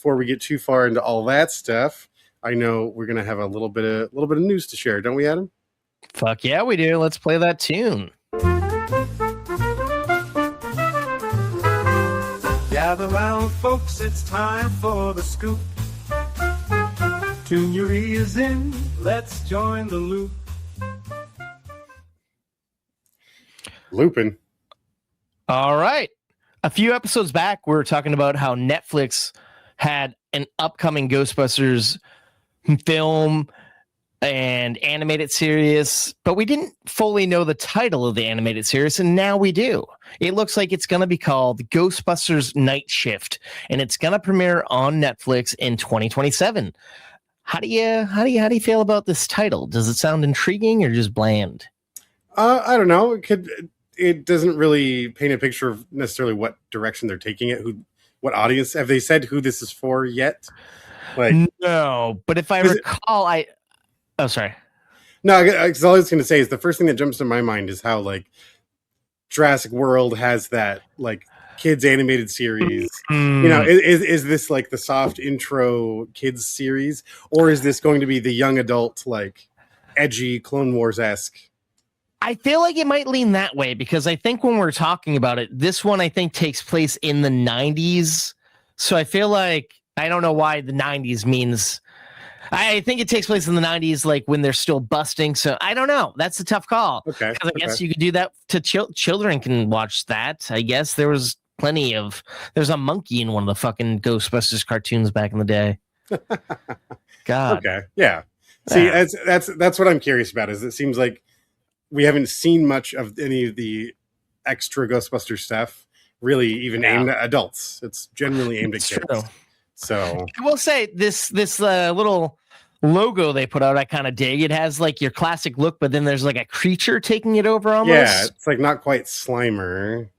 before we get too far into all that stuff, I know we're gonna have a little bit of news to share, don't we, Adam? Fuck yeah, we do. Let's play that tune. Gather round, folks, it's time for the scoop. Tune your ears in, let's join the loop. Looping. All right. A few episodes back, we were talking about how Netflix had an upcoming Ghostbusters film and animated series, but we didn't fully know the title of the animated series, and now we do. It looks like it's going to be called Ghostbusters Night Shift, and it's going to premiere on Netflix in 2027. How do you feel about this title? Does it sound intriguing or just bland? I don't know. It doesn't really paint a picture of necessarily what direction they're taking it. What audience have they said who this is for yet? Like, no, but if I recall, oh, sorry. No, because all I was going to say is the first thing that jumps to my mind is how like Jurassic World has that like kids animated series. You know, is this like the soft intro kids series, or is this going to be the young adult like edgy Clone Wars-esque? I feel like it might lean that way because I think when we're talking about it, this one I think takes place in the 90s. So I feel like I don't know why the 90s means. I think it takes place in the 90s, like when they're still busting. So I don't know. That's a tough call. Okay. Because I guess you could do that to children can watch that. I guess there's a monkey in one of the fucking Ghostbusters cartoons back in the day. God. Okay. Yeah. See, that's what I'm curious about. Is it seems like we haven't seen much of any of the extra Ghostbuster stuff really even aimed at adults. It's generally aimed at kids. True. So I will say this little logo they put out, I kind of dig. It has like your classic look, but then there's like a creature taking it over almost. Yeah, it's like not quite Slimer.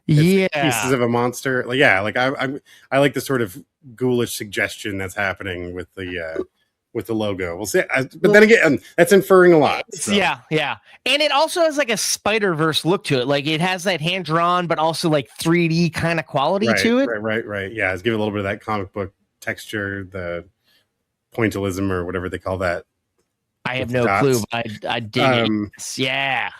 It's pieces of a monster. Like I like the sort of ghoulish suggestion that's happening with the logo. We'll see. But then again, that's inferring a lot. So. Yeah. And it also has like a Spider-Verse look to it. Like it has that hand drawn, but also like 3D kind of quality to it. Right. Yeah, it's giving a little bit of that comic book texture, the pointillism or whatever they call that. I have no clue. I dig it. Yeah.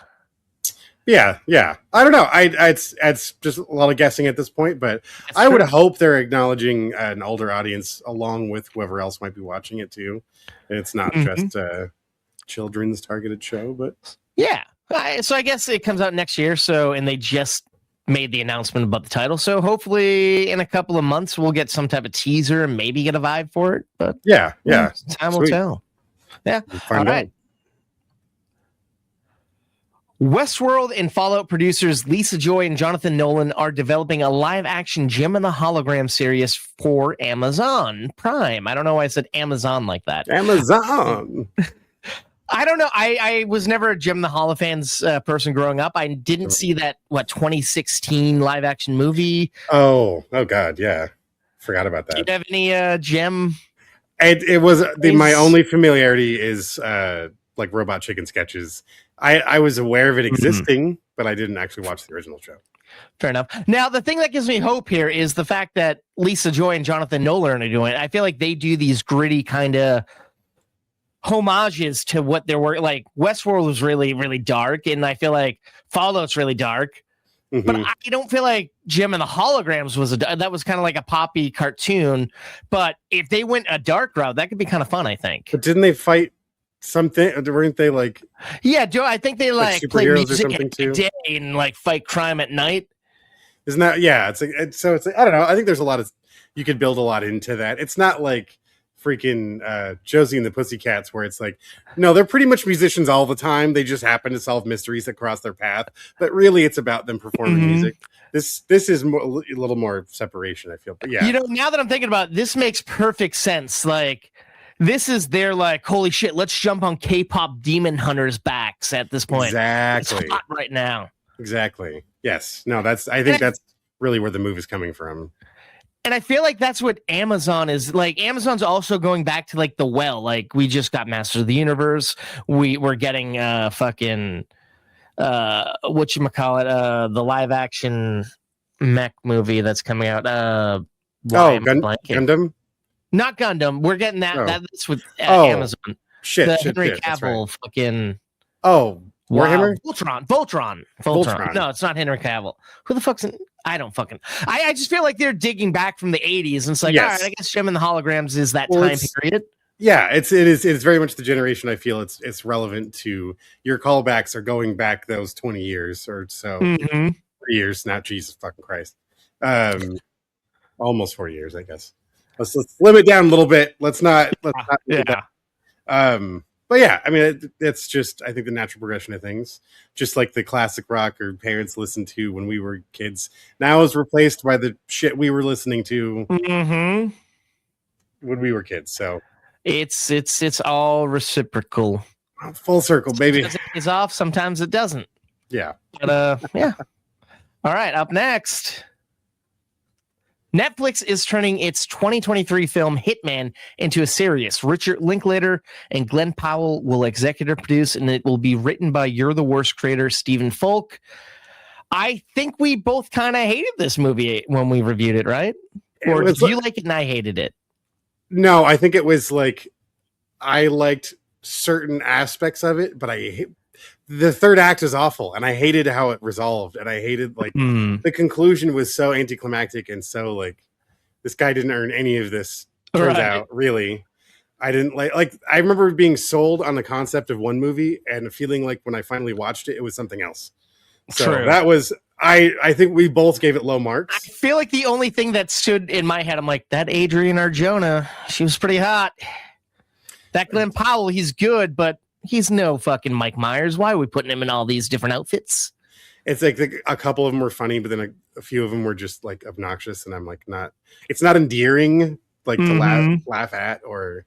Yeah. I don't know. It's just a lot of guessing at this point, but that's I would hope they're acknowledging an older audience along with whoever else might be watching it too. And it's not just a children's targeted show, but yeah. So I guess it comes out next year. And they just made the announcement about the title. So hopefully in a couple of months we'll get some type of teaser and maybe get a vibe for it. But yeah. Time will tell. Yeah. All right. Out. Westworld and Fallout producers Lisa Joy and Jonathan Nolan are developing a live-action Jem and the Hologram series for Amazon Prime. I don't know why I said Amazon like that. Amazon. I don't know. I was never a Jem and the Holofans person growing up. I didn't see that 2016 live-action movie. Oh God, yeah. Forgot about that. Do you have any Jem? It was my only familiarity is like Robot Chicken sketches. I was aware of it existing, but I didn't actually watch the original show. Fair enough. Now, the thing that gives me hope here is the fact that Lisa Joy and Jonathan Nolan are doing it. I feel like they do these gritty kind of homages to what their work. Like Westworld was really, really dark, and I feel like Fallout's really dark. Mm-hmm. But I don't feel like Jem and the Holograms that was kind of like a poppy cartoon. But if they went a dark route, that could be kind of fun, I think. But didn't they fight something? Weren't they like? Yeah, Joe. I think they like play music at day and like fight crime at night. Isn't that? Yeah, it's like I don't know. I think there's a lot of you could build a lot into that. It's not like freaking Josie and the Pussycats where it's like, no, they're pretty much musicians all the time. They just happen to solve mysteries that cross their path. But really, it's about them performing music. This is a little more separation, I feel. But yeah, now that I'm thinking about it, this makes perfect sense. Like. This is their like, holy shit, let's jump on K-pop demon hunters' backs at this point. Exactly. It's hot right now. Exactly. Yes. No, I think that's really where the move is coming from. And I feel like that's what Amazon is like. Amazon's also going back to like the well. Like we just got Masters of the Universe. We're getting fucking whatchamacallit, the live action mech movie that's coming out. Why am I blanking? Gundam? Not Gundam. We're getting that. Oh. That's with Oh. Amazon. Shit, The shit, Henry shit. That's Cavill right. fucking. Oh, Warhammer? Wow. Voltron. No, it's not Henry Cavill. Who the fuck's in? I don't fucking. I just feel like they're digging back from the 80s, and it's like, all right, I guess Gem and the Holograms is that time period. Yeah, it is very much the generation. I feel it's relevant to your callbacks are going back those 20 years or so. 3 years, not Jesus fucking Christ. Almost 4 years, I guess. Let's limit down a little bit. Let's not Yeah. But yeah, I mean, it's just, I think, the natural progression of things. Just like the classic rock our parents listened to when we were kids, now is replaced by the shit we were listening to when we were kids. So it's all reciprocal. Full circle, baby. Sometimes it pays off, sometimes it doesn't. Yeah. But yeah. All right, up next. Netflix is turning its 2023 film Hitman into a series. Richard Linklater and Glenn Powell will executive produce, and it will be written by You're the Worst creator Stephen Falk. I think we both kind of hated this movie when we reviewed it, right? Or did you like it and I hated it? No, I think it was like I liked certain aspects of it, but the third act is awful, and I hated how it resolved, and I hated like the conclusion was so anticlimactic and so like this guy didn't earn any of this. Turns out, really, I didn't like. I remember being sold on the concept of one movie and feeling like when I finally watched it, it was something else. So that was I think we both gave it low marks. I feel like the only thing that stood in my head, I'm like, that Adrian Arjona, she was pretty hot. That Glenn Powell, he's good, but he's no fucking Mike Myers. Why are we putting him in all these different outfits? It's like a couple of them were funny, but then a few of them were just like obnoxious, and I'm like, it's not endearing like to laugh at, or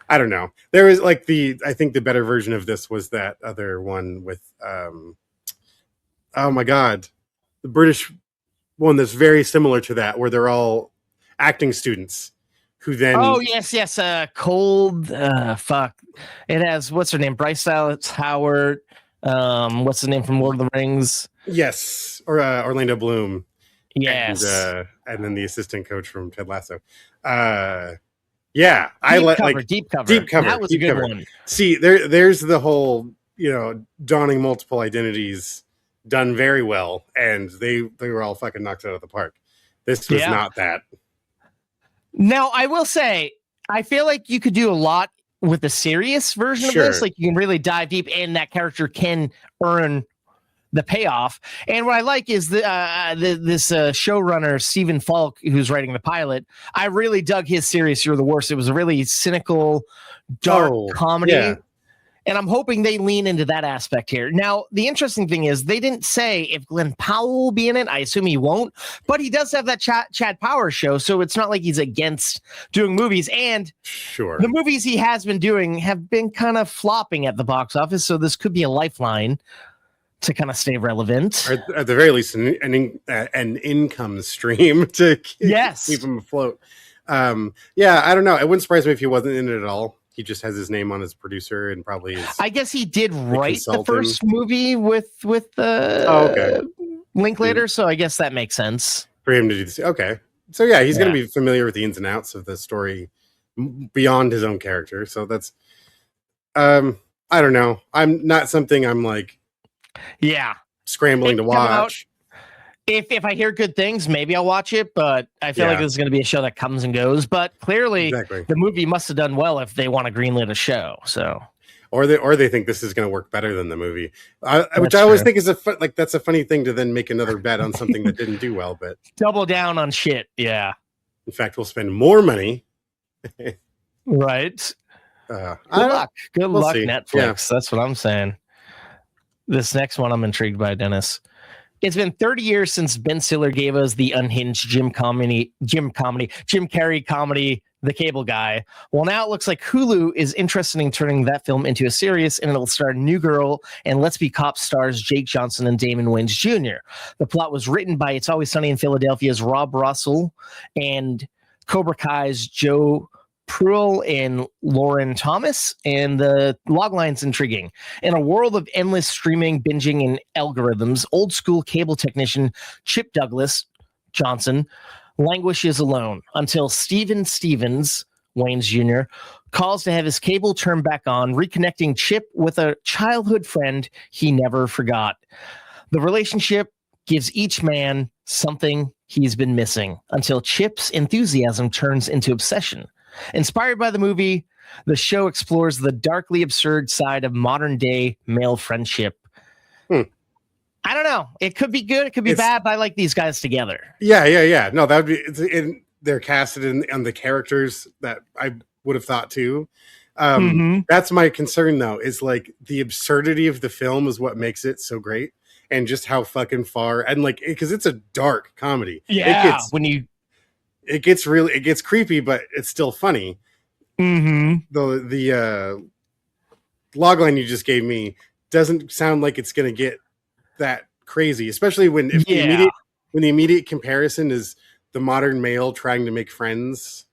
I don't know. There was like I think the better version of this was that other one with oh my god, the British one that's very similar to that, where they're all acting students. Who then? Oh yes, Cold. Fuck. It has what's her name? Bryce Dallas Howard. What's the name from Lord of the Rings? Yes, or Orlando Bloom. Yes, and then the assistant coach from Ted Lasso. Yeah, Deep Cover. That was a good one. See, there's the whole donning multiple identities done very well, and they were all fucking knocked out of the park. This was not that. Now, I will say, I feel like you could do a lot with the serious version of this. Like, you can really dive deep, and that character can earn the payoff. And what I like is this showrunner, Stephen Falk, who's writing the pilot. I really dug his series, You're the Worst. It was a really cynical, dark comedy. Yeah. And I'm hoping they lean into that aspect here. Now, the interesting thing is they didn't say if Glenn Powell will be in it. I assume he won't. But he does have that Chad Power show, so it's not like he's against doing movies. And the movies he has been doing have been kind of flopping at the box office, so this could be a lifeline to kind of stay relevant. Or at the very least, an income stream to keep him afloat. Yeah, I don't know. It wouldn't surprise me if he wasn't in it at all. He just has his name on as producer and probably is. I guess he did write the first movie with Linklater, so I guess that makes sense for him to do this. Okay, so yeah, he's going to be familiar with the ins and outs of the story beyond his own character. So that's, I don't know. I'm not something I'm like, scrambling to watch. If I hear good things, maybe I'll watch it, but I feel like this is going to be a show that comes and goes. But clearly, the movie must have done well if they want to greenlit a show. So, or they think this is going to work better than the movie, which I always think is that's a funny thing to then make another bet on something that didn't do well. But double down on shit, yeah. In fact, we'll spend more money. Right. Good luck, Netflix. Yeah. That's what I'm saying. This next one I'm intrigued by, Dennis. It's been 30 years since Ben Stiller gave us the unhinged Jim Carrey comedy, The Cable Guy. Well, now it looks like Hulu is interested in turning that film into a series, and it'll star New Girl and Let's Be Cops stars Jake Johnson and Damon Wayans Jr. The plot was written by It's Always Sunny in Philadelphia's Rob Russell and Cobra Kai's Joe Pruill and Lauren Thomas, and the logline's intriguing. In a world of endless streaming, binging, and algorithms, old school cable technician Chip Douglas Johnson languishes alone until Steven Stevens, Wayne's Jr., calls to have his cable turned back on, reconnecting Chip with a childhood friend he never forgot. The relationship gives each man something he's been missing until Chip's enthusiasm turns into obsession. Inspired by the movie, the show explores the darkly absurd side of modern-day male friendship. I don't know. It could be good. It could be bad, but I like these guys together. Yeah. No, that would be... they're casted in the characters that I would have thought too. That's my concern, though, is like the absurdity of the film is what makes it so great. And just how fucking far, and like, because it's a dark comedy. Yeah, it gets creepy, but it's still funny. The logline you just gave me doesn't sound like it's going to get that crazy, especially when the immediate comparison is the modern male trying to make friends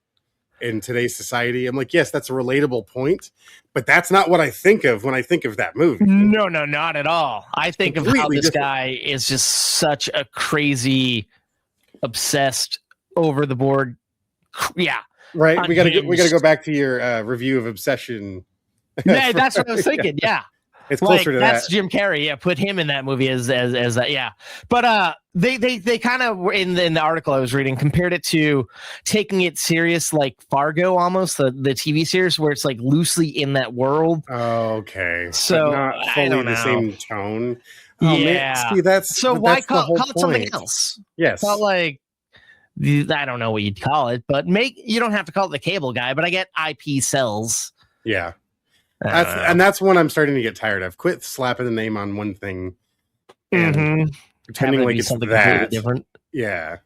in today's society. I'm like, yes, that's a relatable point, but that's not what I think of when I think of that movie. No, not at all. I think of how this guy is just such a crazy, obsessed, over the board. Yeah. Right. Unhinged. We gotta go back to your review of Obsession. Yeah, that's what I was thinking. Yeah. It's closer to that's that. Jim Carrey. Yeah, put him in that movie as that. Yeah, but they kind of in the article I was reading compared it to taking it serious, like Fargo, almost the TV series, where it's like loosely in that world. Okay, so not fully the same tone. Oh, yeah, man. See, that's so why call it something point. else? Yes, call like I don't know what you'd call it, but you don't have to call it the Cable Guy. But I get IP sells. Yeah. That's one I'm starting to get tired of. Quit slapping the name on one thing and pretending like it's something completely different. Yeah.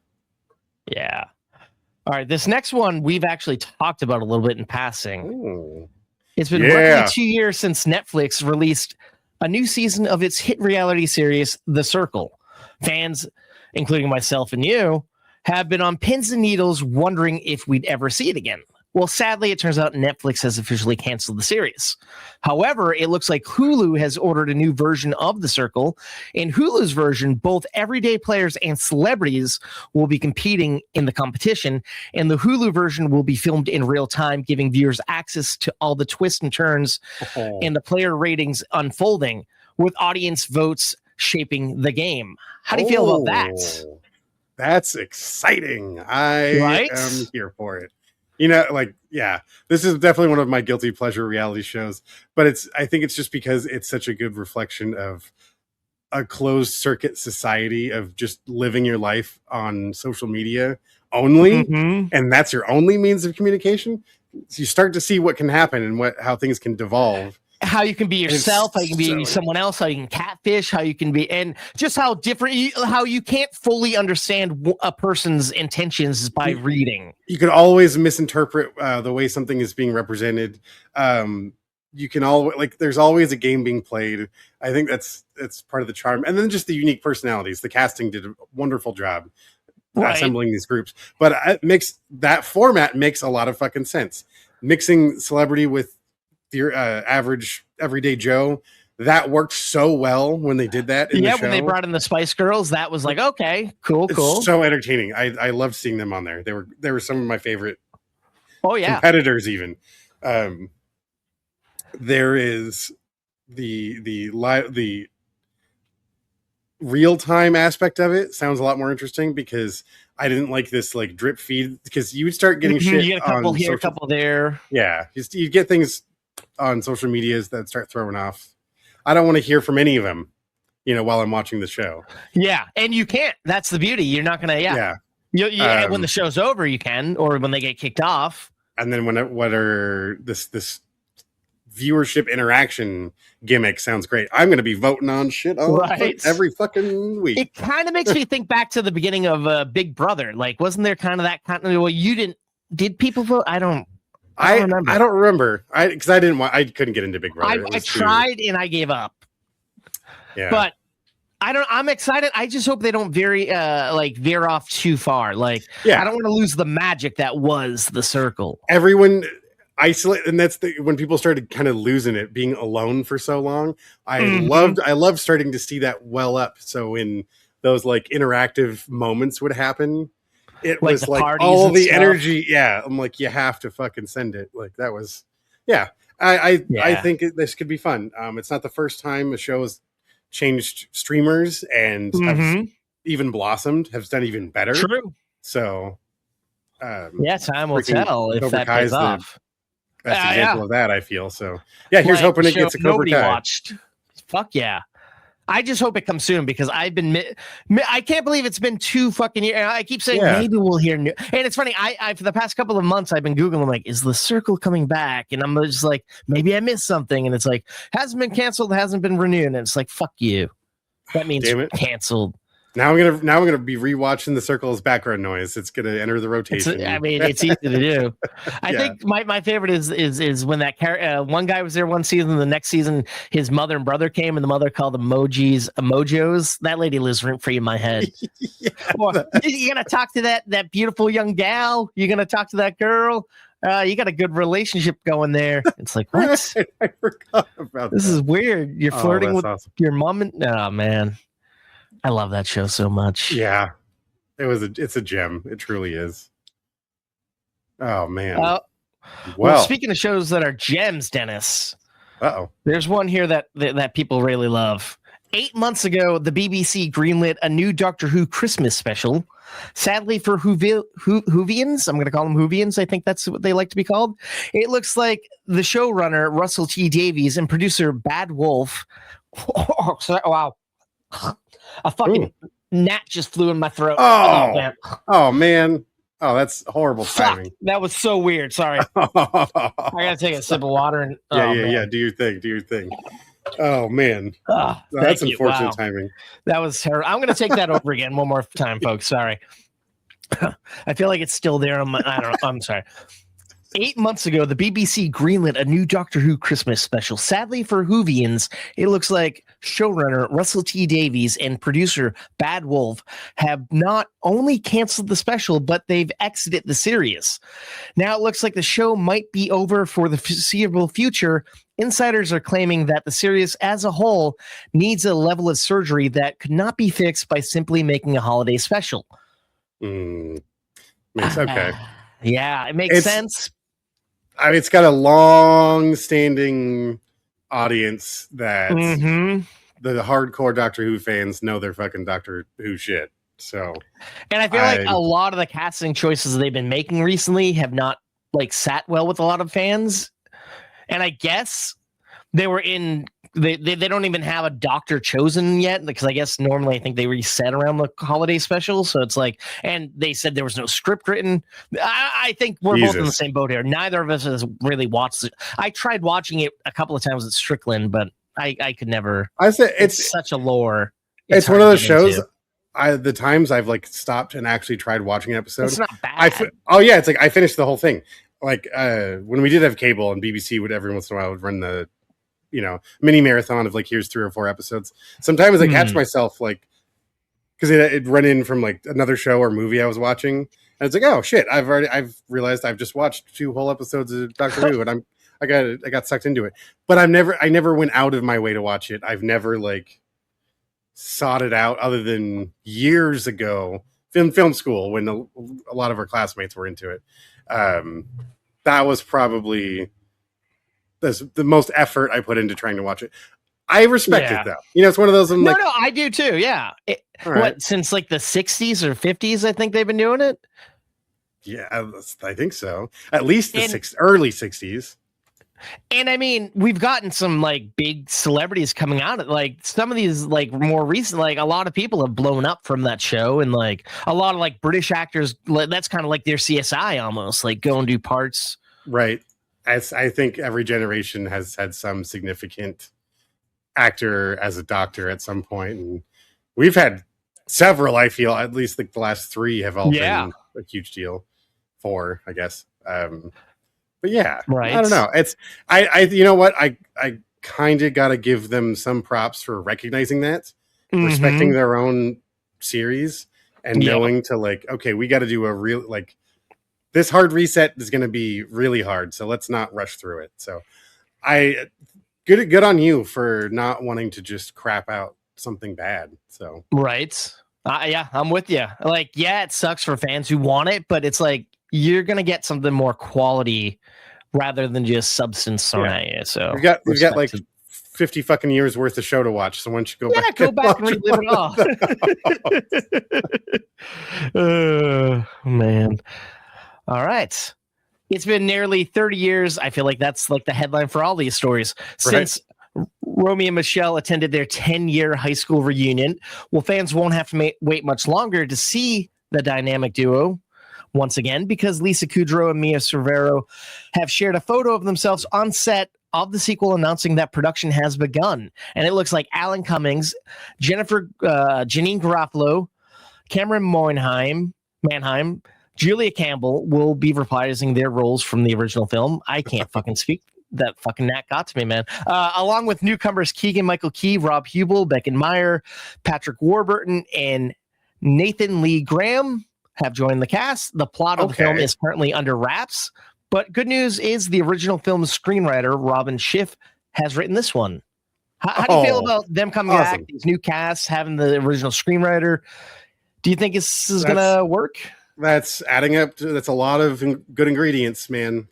All right, this next one we've actually talked about a little bit in passing. Ooh. It's been roughly 2 years since Netflix released a new season of its hit reality series, The Circle. Fans, including myself and you, have been on pins and needles wondering if we'd ever see it again. Well, sadly, it turns out Netflix has officially canceled the series. However, it looks like Hulu has ordered a new version of The Circle. In Hulu's version, both everyday players and celebrities will be competing in the competition, and the Hulu version will be filmed in real time, giving viewers access to all the twists and turns and the player ratings unfolding, with audience votes shaping the game. How do you feel about that? That's exciting. I am here for it. You know, like, yeah, this is definitely one of my guilty pleasure reality shows, but I think it's just because it's such a good reflection of a closed circuit society of just living your life on social media only. And that's your only means of communication. So you start to see what can happen and how things can devolve. How you can be yourself, how you can be someone else, how you can catfish, how you can be, and just how different, how you can't fully understand a person's intentions by reading. You can always misinterpret the way something is being represented. You can there's always a game being played. I think that's part of the charm. And then just the unique personalities. The casting did a wonderful job assembling these groups. But that format makes a lot of fucking sense. Mixing celebrity with your average everyday Joe, that worked so well when they did that in the show. When they brought in the Spice Girls, that was like, okay, cool. It's so entertaining. I loved seeing them on there. They were some of my favorite competitors even. There is the real-time aspect of it sounds a lot more interesting, because I didn't like this like drip feed, because you would start getting shit. You get a couple here, a couple there. Yeah, you get things on social medias that start throwing off. I don't want to hear from any of them, while I'm watching the show. Yeah, and you can't. That's the beauty. You're not gonna. Yeah. When the show's over, you can, or when they get kicked off. And then this viewership interaction gimmick sounds great. I'm going to be voting on shit every fucking week. It kind of makes me think back to the beginning of Big Brother. Like, wasn't there kind of that kind of? Well, did people vote? I don't remember. I don't remember. Because I couldn't get into Big Brother. I tried and I gave up. Yeah. But I'm excited. I just hope they don't veer off too far. Like, I don't want to lose the magic that was The Circle. Everyone isolate, and that's when people started kind of losing it, being alone for so long. I loved starting to see that well up. So when those like interactive moments would happen, it Like was the like parties all and the stuff. energy. Yeah, I'm like, you have to fucking send it. Like that was, yeah. I Yeah. think this could be fun. It's not the first time a show has changed streamers and have Mhm. even blossomed, have done even better. True. So, Yeah, time will freaking tell if Cobra that Kai pays is the off. best Yeah. example of that. I feel so. Yeah, here's Like hoping the it show gets a Cobra nobody Kai. watched. Fuck yeah. I just hope it comes soon because I've been. I can't believe it's been 2 fucking years. I keep saying Yeah. maybe we'll hear new. And it's funny. I for the past couple of months I've been googling like, is the circle coming back? And I'm just like, maybe I missed something. And it's like, hasn't been canceled, hasn't been renewed. And it's like, fuck you. That means Damn it. canceled. Now I'm gonna be rewatching the Circle's background noise. It's gonna enter the rotation. It's easy to do. I Yeah. think my favorite is when that one guy was there one season, the next season his mother and brother came, and the mother called them emojos. That lady lives rent free in my head. Yeah, Or, you're gonna talk to that beautiful young gal. You're gonna talk to that girl. You got a good relationship going there. It's like, what? I forgot about This that. is weird. You're flirting with awesome. your mom and oh man, I love that show so much. Yeah, it's a gem. It truly is. Oh man. Well, speaking of shows that are gems, Dennis, there's one here that people really love. 8 months ago, the BBC greenlit a new Doctor Who Christmas special. Sadly for Whovians, I'm going to call them Whovians. I think that's what they like to be called. It looks like the showrunner, Russell T Davies, and producer Bad Wolf. Wow. A fucking gnat just flew in my throat. Oh man. Oh, that's horrible timing. That was so weird. Sorry. I gotta take a sip of water and yeah. Do your thing. Oh man. That's unfortunate timing. That was terrible. I'm gonna take that over again one more time, folks. Sorry. I feel like it's still there on my I don't know. I'm sorry. 8 months ago, the BBC greenlit a new Doctor Who Christmas special. Sadly for Whovians, it looks like showrunner Russell T Davies and producer Bad Wolf have not only canceled the special, but they've exited the series. Now it looks like the show might be over for the foreseeable future. Insiders are claiming that the series as a whole needs a level of surgery that could not be fixed by simply making a holiday special. Makes okay. Yeah, it makes sense. I mean, it's got a long-standing audience that the hardcore Doctor Who fans know their fucking Doctor Who shit. So, and I feel like a lot of the casting choices they've been making recently have not like sat well with a lot of fans. And I guess they were in. They don't even have a doctor chosen yet because I guess normally I think they reset around the holiday special. So it's like, and they said there was no script written. I think we're both in the same boat here. Neither of us has really watched it. I tried watching it a couple of times at Strickland, but I could never. I said it's such a lore. It's one of those shows. The times I've like stopped and actually tried watching an episode. It's not bad. It's like I finished the whole thing. Like when we did have cable and BBC would every once in a while would run the mini marathon of like here's 3 or 4 episodes. Sometimes I catch myself like because it'd run in from like another show or movie I was watching, and it's like, oh shit, I've realized I've just watched 2 whole episodes of Doctor Who, and I got sucked into it. But I never went out of my way to watch it. I've never like sought it out other than years ago, film school when a lot of our classmates were into it. That was probably the most effort I put into trying to watch it. I respect it though. It's one of those. No, I do too. Yeah. Since like the 60s or 50s, I think they've been doing it. Yeah, I think so. At least the early 60s. And I mean, we've gotten some like big celebrities coming out. Like some of these, like more recent, like a lot of people have blown up from that show, and like a lot of like British actors. That's kind of like their CSI almost, like go and do parts. Right. I think every generation has had some significant actor as a doctor at some point, and we've had several. I feel at least like the last 3 have all been a huge deal. 4, I guess. But yeah, right. I don't know. It's I you know what? I kind of got to give them some props for recognizing that, respecting their own series, and knowing to like, okay, we got to do a real like. This hard reset is going to be really hard, so let's not rush through it. So, good on you for not wanting to just crap out something bad. So, right, Yeah, I'm with you. Like, yeah, it sucks for fans who want it, but it's like you're gonna get something more quality rather than just substance thrown at you. So we've got like 50 fucking years worth of show to watch. So once you go back and relive it all. Man. All right. It's been nearly 30 years. I feel like that's like the headline for all these stories since Romy and Michelle attended their 10-year high school reunion. Well, fans won't have to wait much longer to see the dynamic duo once again, because Lisa Kudrow and Mia Cervero have shared a photo of themselves on set of the sequel, announcing that production has begun. And it looks like Alan Cummings, Janine Garofalo, Cameron Manheim, Julia Campbell will be reprising their roles from the original film. I can't fucking speak. That fucking Nat got to me, man. Along with newcomers Keegan-Michael Key, Rob Hubel, Becken Meyer, Patrick Warburton, and Nathan Lee Graham have joined the cast. The plot of the film is currently under wraps, but good news is the original film's screenwriter, Robin Schiff, has written this one. How do you feel about them coming back, these new casts, having the original screenwriter? Do you think this is going to work? That's adding up. That's a lot of good ingredients, man.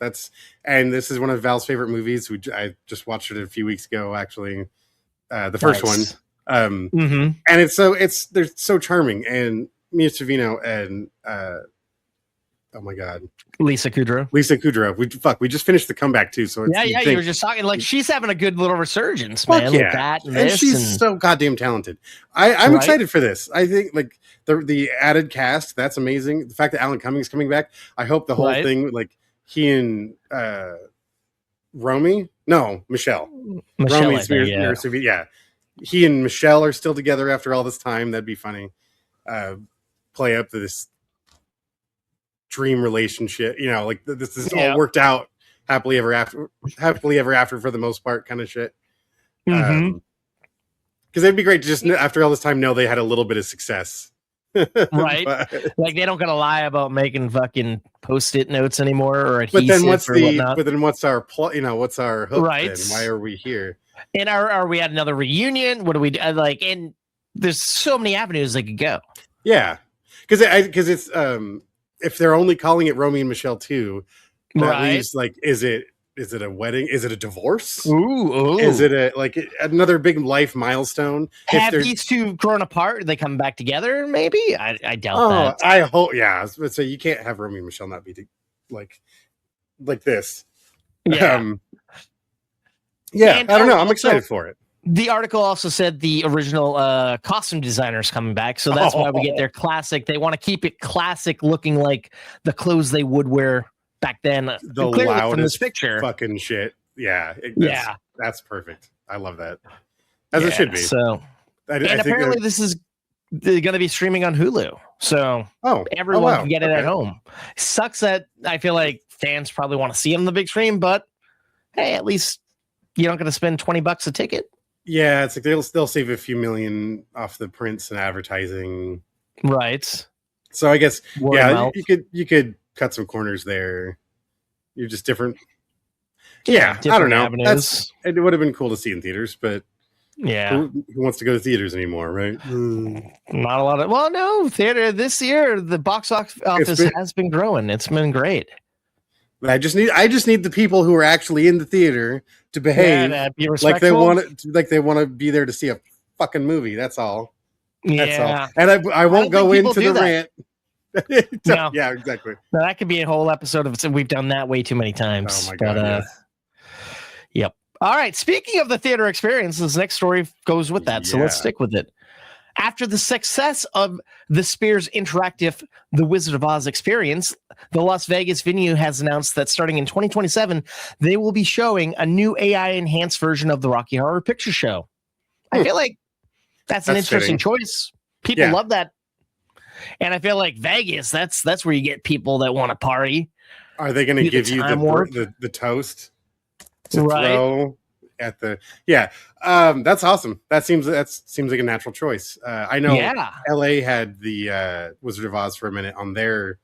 And this is one of Val's favorite movies. I just watched it a few weeks ago, actually. The first one. And they're so charming. And Mia Savino and oh my god, Lisa Kudrow. We just finished The Comeback too. So you were just talking like she's having a good little resurgence, man. Yeah. With that and she's so goddamn talented. I'm excited for this. I think like the added cast, that's amazing. The fact that Alan Cummings coming back, I hope the whole thing, like he and Michelle. He and Michelle are still together after all this time. That'd be funny. Play up to this dream relationship, like this is all worked out happily ever after for the most part, kind of shit. Because it'd be great to just after all this time know they had a little bit of success. Right. Like they don't gotta lie about making fucking post-it notes anymore or adhesive but then what's our plot? What's our hook? Right. Then? Why are we here? And are we at another reunion? What do we do? Like? And there's so many avenues they could go. Yeah, because it's if they're only calling it Romy and Michelle 2, that leaves like is it a wedding? Is it a divorce? Ooh. Is it another big life milestone? Have these two grown apart? They come back together? Maybe I doubt that. I hope. Yeah, so you can't have Romy and Michelle not be like this. Yeah. I don't know. I'm excited for it. The article also said the original costume designers coming back, so that's why we get their classic. They want to keep it classic, looking like the clothes they would wear back then. The loudest from this picture, fucking shit. Yeah, that's perfect. I love that, as it should be. So, apparently this is going to be streaming on Hulu, so everyone can get it at home. Sucks that I feel like fans probably want to see it on the big screen, but hey, at least you're not going to spend $20 a ticket. Yeah, it's like they'll save a few million off the prints and advertising, right? So I guess you could cut some corners there. You're just different. Yeah, I don't know. Avenues. It would have been cool to see in theaters, but who wants to go to theaters anymore, right? Not a lot of. Well, no, theater this year the box office has been growing. It's been great. I just need the people who are actually in the theater to behave like they want to be there to see a fucking movie. That's all. That's all. And I won't go into the rant. No. Yeah, exactly. Now, that could be a whole episode of it. We've done that way too many times. Oh my god. Yes. Yep. All right. Speaking of the theater experience, this next story goes with that. So let's stick with it. After the success of the Spears Interactive The Wizard of Oz experience, the Las Vegas venue has announced that starting in 2027, they will be showing a new AI-enhanced version of the Rocky Horror Picture Show. I feel like that's an interesting choice. People love that. And I feel like Vegas, that's where you get people that want to party. Are they going to give you the toast to throw at the that's awesome. That seems like a natural choice. I know LA had the Wizard of Oz for a minute on their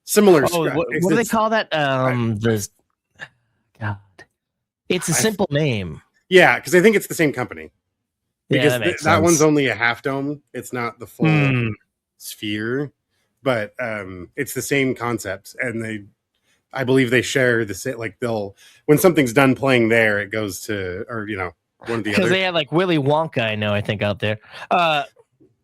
similar what do they call that? It's a simple name. Yeah, because I think it's the same company. Because that one's only a half dome. It's not the full sphere, but it's the same concepts, and I believe they share the same. Like when something's done playing there, it goes to one of the Because other. they had like Willy Wonka, I think out there.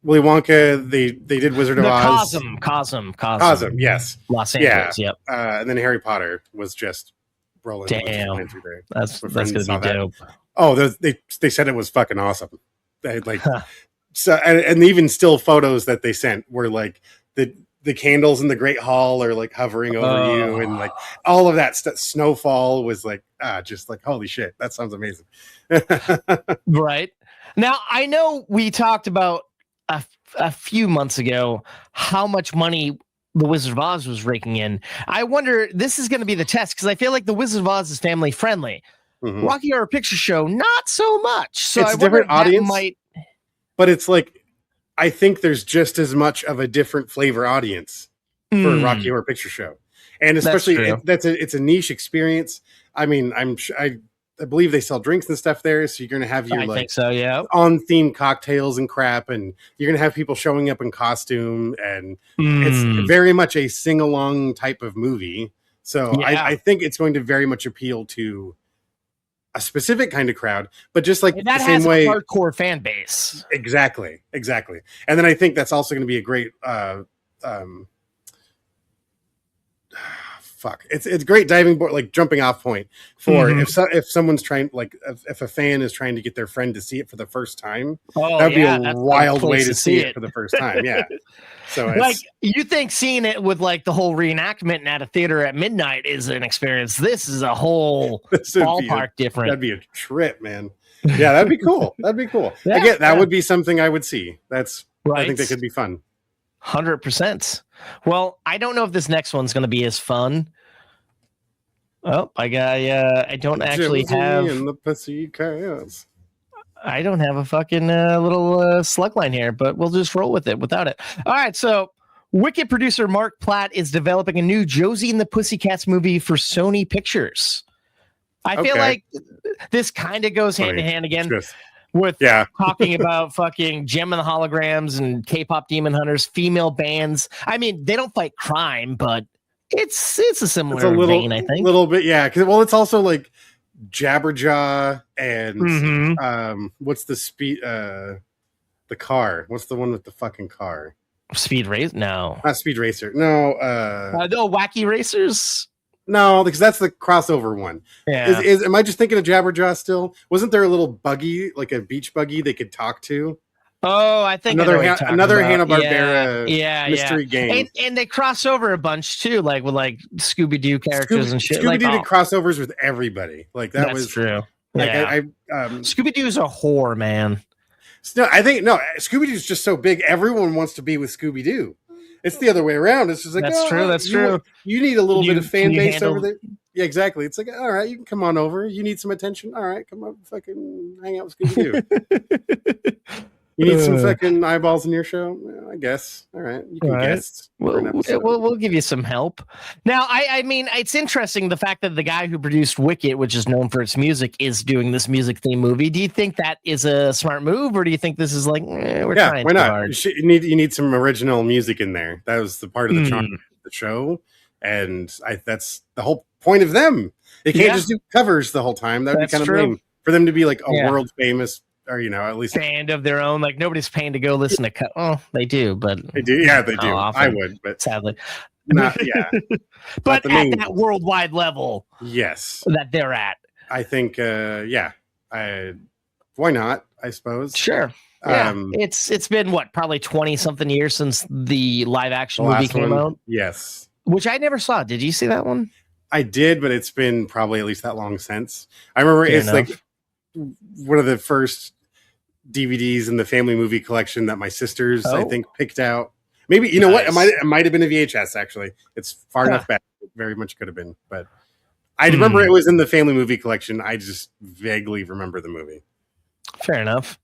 Willy Wonka. They did Wizard of Oz. Cosm. Yes. Los Angeles. Yep. And then Harry Potter was just rolling. Damn. Through there. That's gonna be dope. Oh, they said it was fucking awesome. They like so, and even still photos that they sent were like the candles in the Great Hall are like hovering over you, and like all of that stuff. Snowfall was like just like holy shit, that sounds amazing. Right. Now I know we talked about a few months ago how much money the Wizard of Oz was raking in. I wonder, this is going to be the test, because I feel like the Wizard of Oz is family friendly. Mm-hmm. Rocky Horror Picture Show, not so much. So it's I a different audience, might... but it's like I think there's just as much of a different flavor audience for Rocky Horror Picture Show, and especially it's a niche experience. I mean, I believe they sell drinks and stuff there, so you're going to have your on theme cocktails and crap, and you're going to have people showing up in costume, and it's very much a sing along type of movie. So I think it's going to very much appeal to a specific kind of crowd, but just like that the same has way, a hardcore fan base. Exactly. And then I think that's also going to be a great it's a great diving board, like jumping off point for if someone's trying, like if a fan is trying to get their friend to see it for the first time. That'd be a wild way to see it for the first time. Yeah. So like you think seeing it with like the whole reenactment at a theater at midnight is an experience. This is a whole ballpark different. That'd be a trip, man. Yeah, that'd be cool. Again, that would be something I would see. That's right. I think that could be fun. 100%. Well, I don't know if this next one's going to be as fun. Oh, I don't actually have. And the Pussycats. I don't have a fucking little slug line here, but we'll just roll with it without it. All right, so Wicked producer Mark Platt is developing a new Josie and the Pussycats movie for Sony Pictures. I feel like this kind of goes hand in hand again. With talking about fucking Gem and the Holograms and K-pop Demon Hunters, female bands. I mean, they don't fight crime, but it's a similar vein, I think. A little bit, yeah. Well, it's also like Jabberjaw and what's the speed? The car. What's the one with the fucking car? Speed Racer? No, not Speed Racer. No, no, Wacky Racers. No, because that's the crossover one. Yeah. Am I just thinking of Jabberjaw still? Wasn't there a little buggy, like a beach buggy they could talk to? Oh, I think another Hanna-Barbera mystery game. And they cross over a bunch too, like with like Scooby-Doo characters and shit. Scooby-Doo did crossovers with everybody. Like that was true. Like yeah. Scooby-Doo's a whore, man. No, Scooby-Doo's just so big, everyone wants to be with Scooby-Doo. It's the other way around. It's just like that's true. You need a little bit of fan base over there. Yeah, exactly. It's like, all right, you can come on over. You need some attention. All right, come on, fucking hang out with Scooby-Doo. You need some fucking eyeballs in your show? Yeah, I guess. All right. You can guest. We'll give you some help. Now, I mean, it's interesting the fact that the guy who produced Wicked, which is known for its music, is doing this music theme movie. Do you think that is a smart move, or do you think this is like, we're trying why not? Hard? You need some original music in there. That was the part of the charm of the show. And that's the whole point of them. They can't just do covers the whole time. That would be kind of lame for them to be like a world famous, or at least band of their own. Like nobody's paying to go listen to. Oh, they do, but they do. Yeah, they do. Often, I would, but sadly, not. Yeah, but at that worldwide level, yes, that they're at. I think. Why not? I suppose. Sure. Yeah, it's been probably 20 something years since the live action movie came out. Yes, which I never saw. Did you see that one? I did, but it's been probably at least that long since. I remember like one of the first DVDs in the family movie collection that my sisters, I think, picked out. Maybe, you know what? It might have been a VHS, actually. It's far enough back. It very much could have been. But I remember it was in the family movie collection. I just vaguely remember the movie. Fair enough.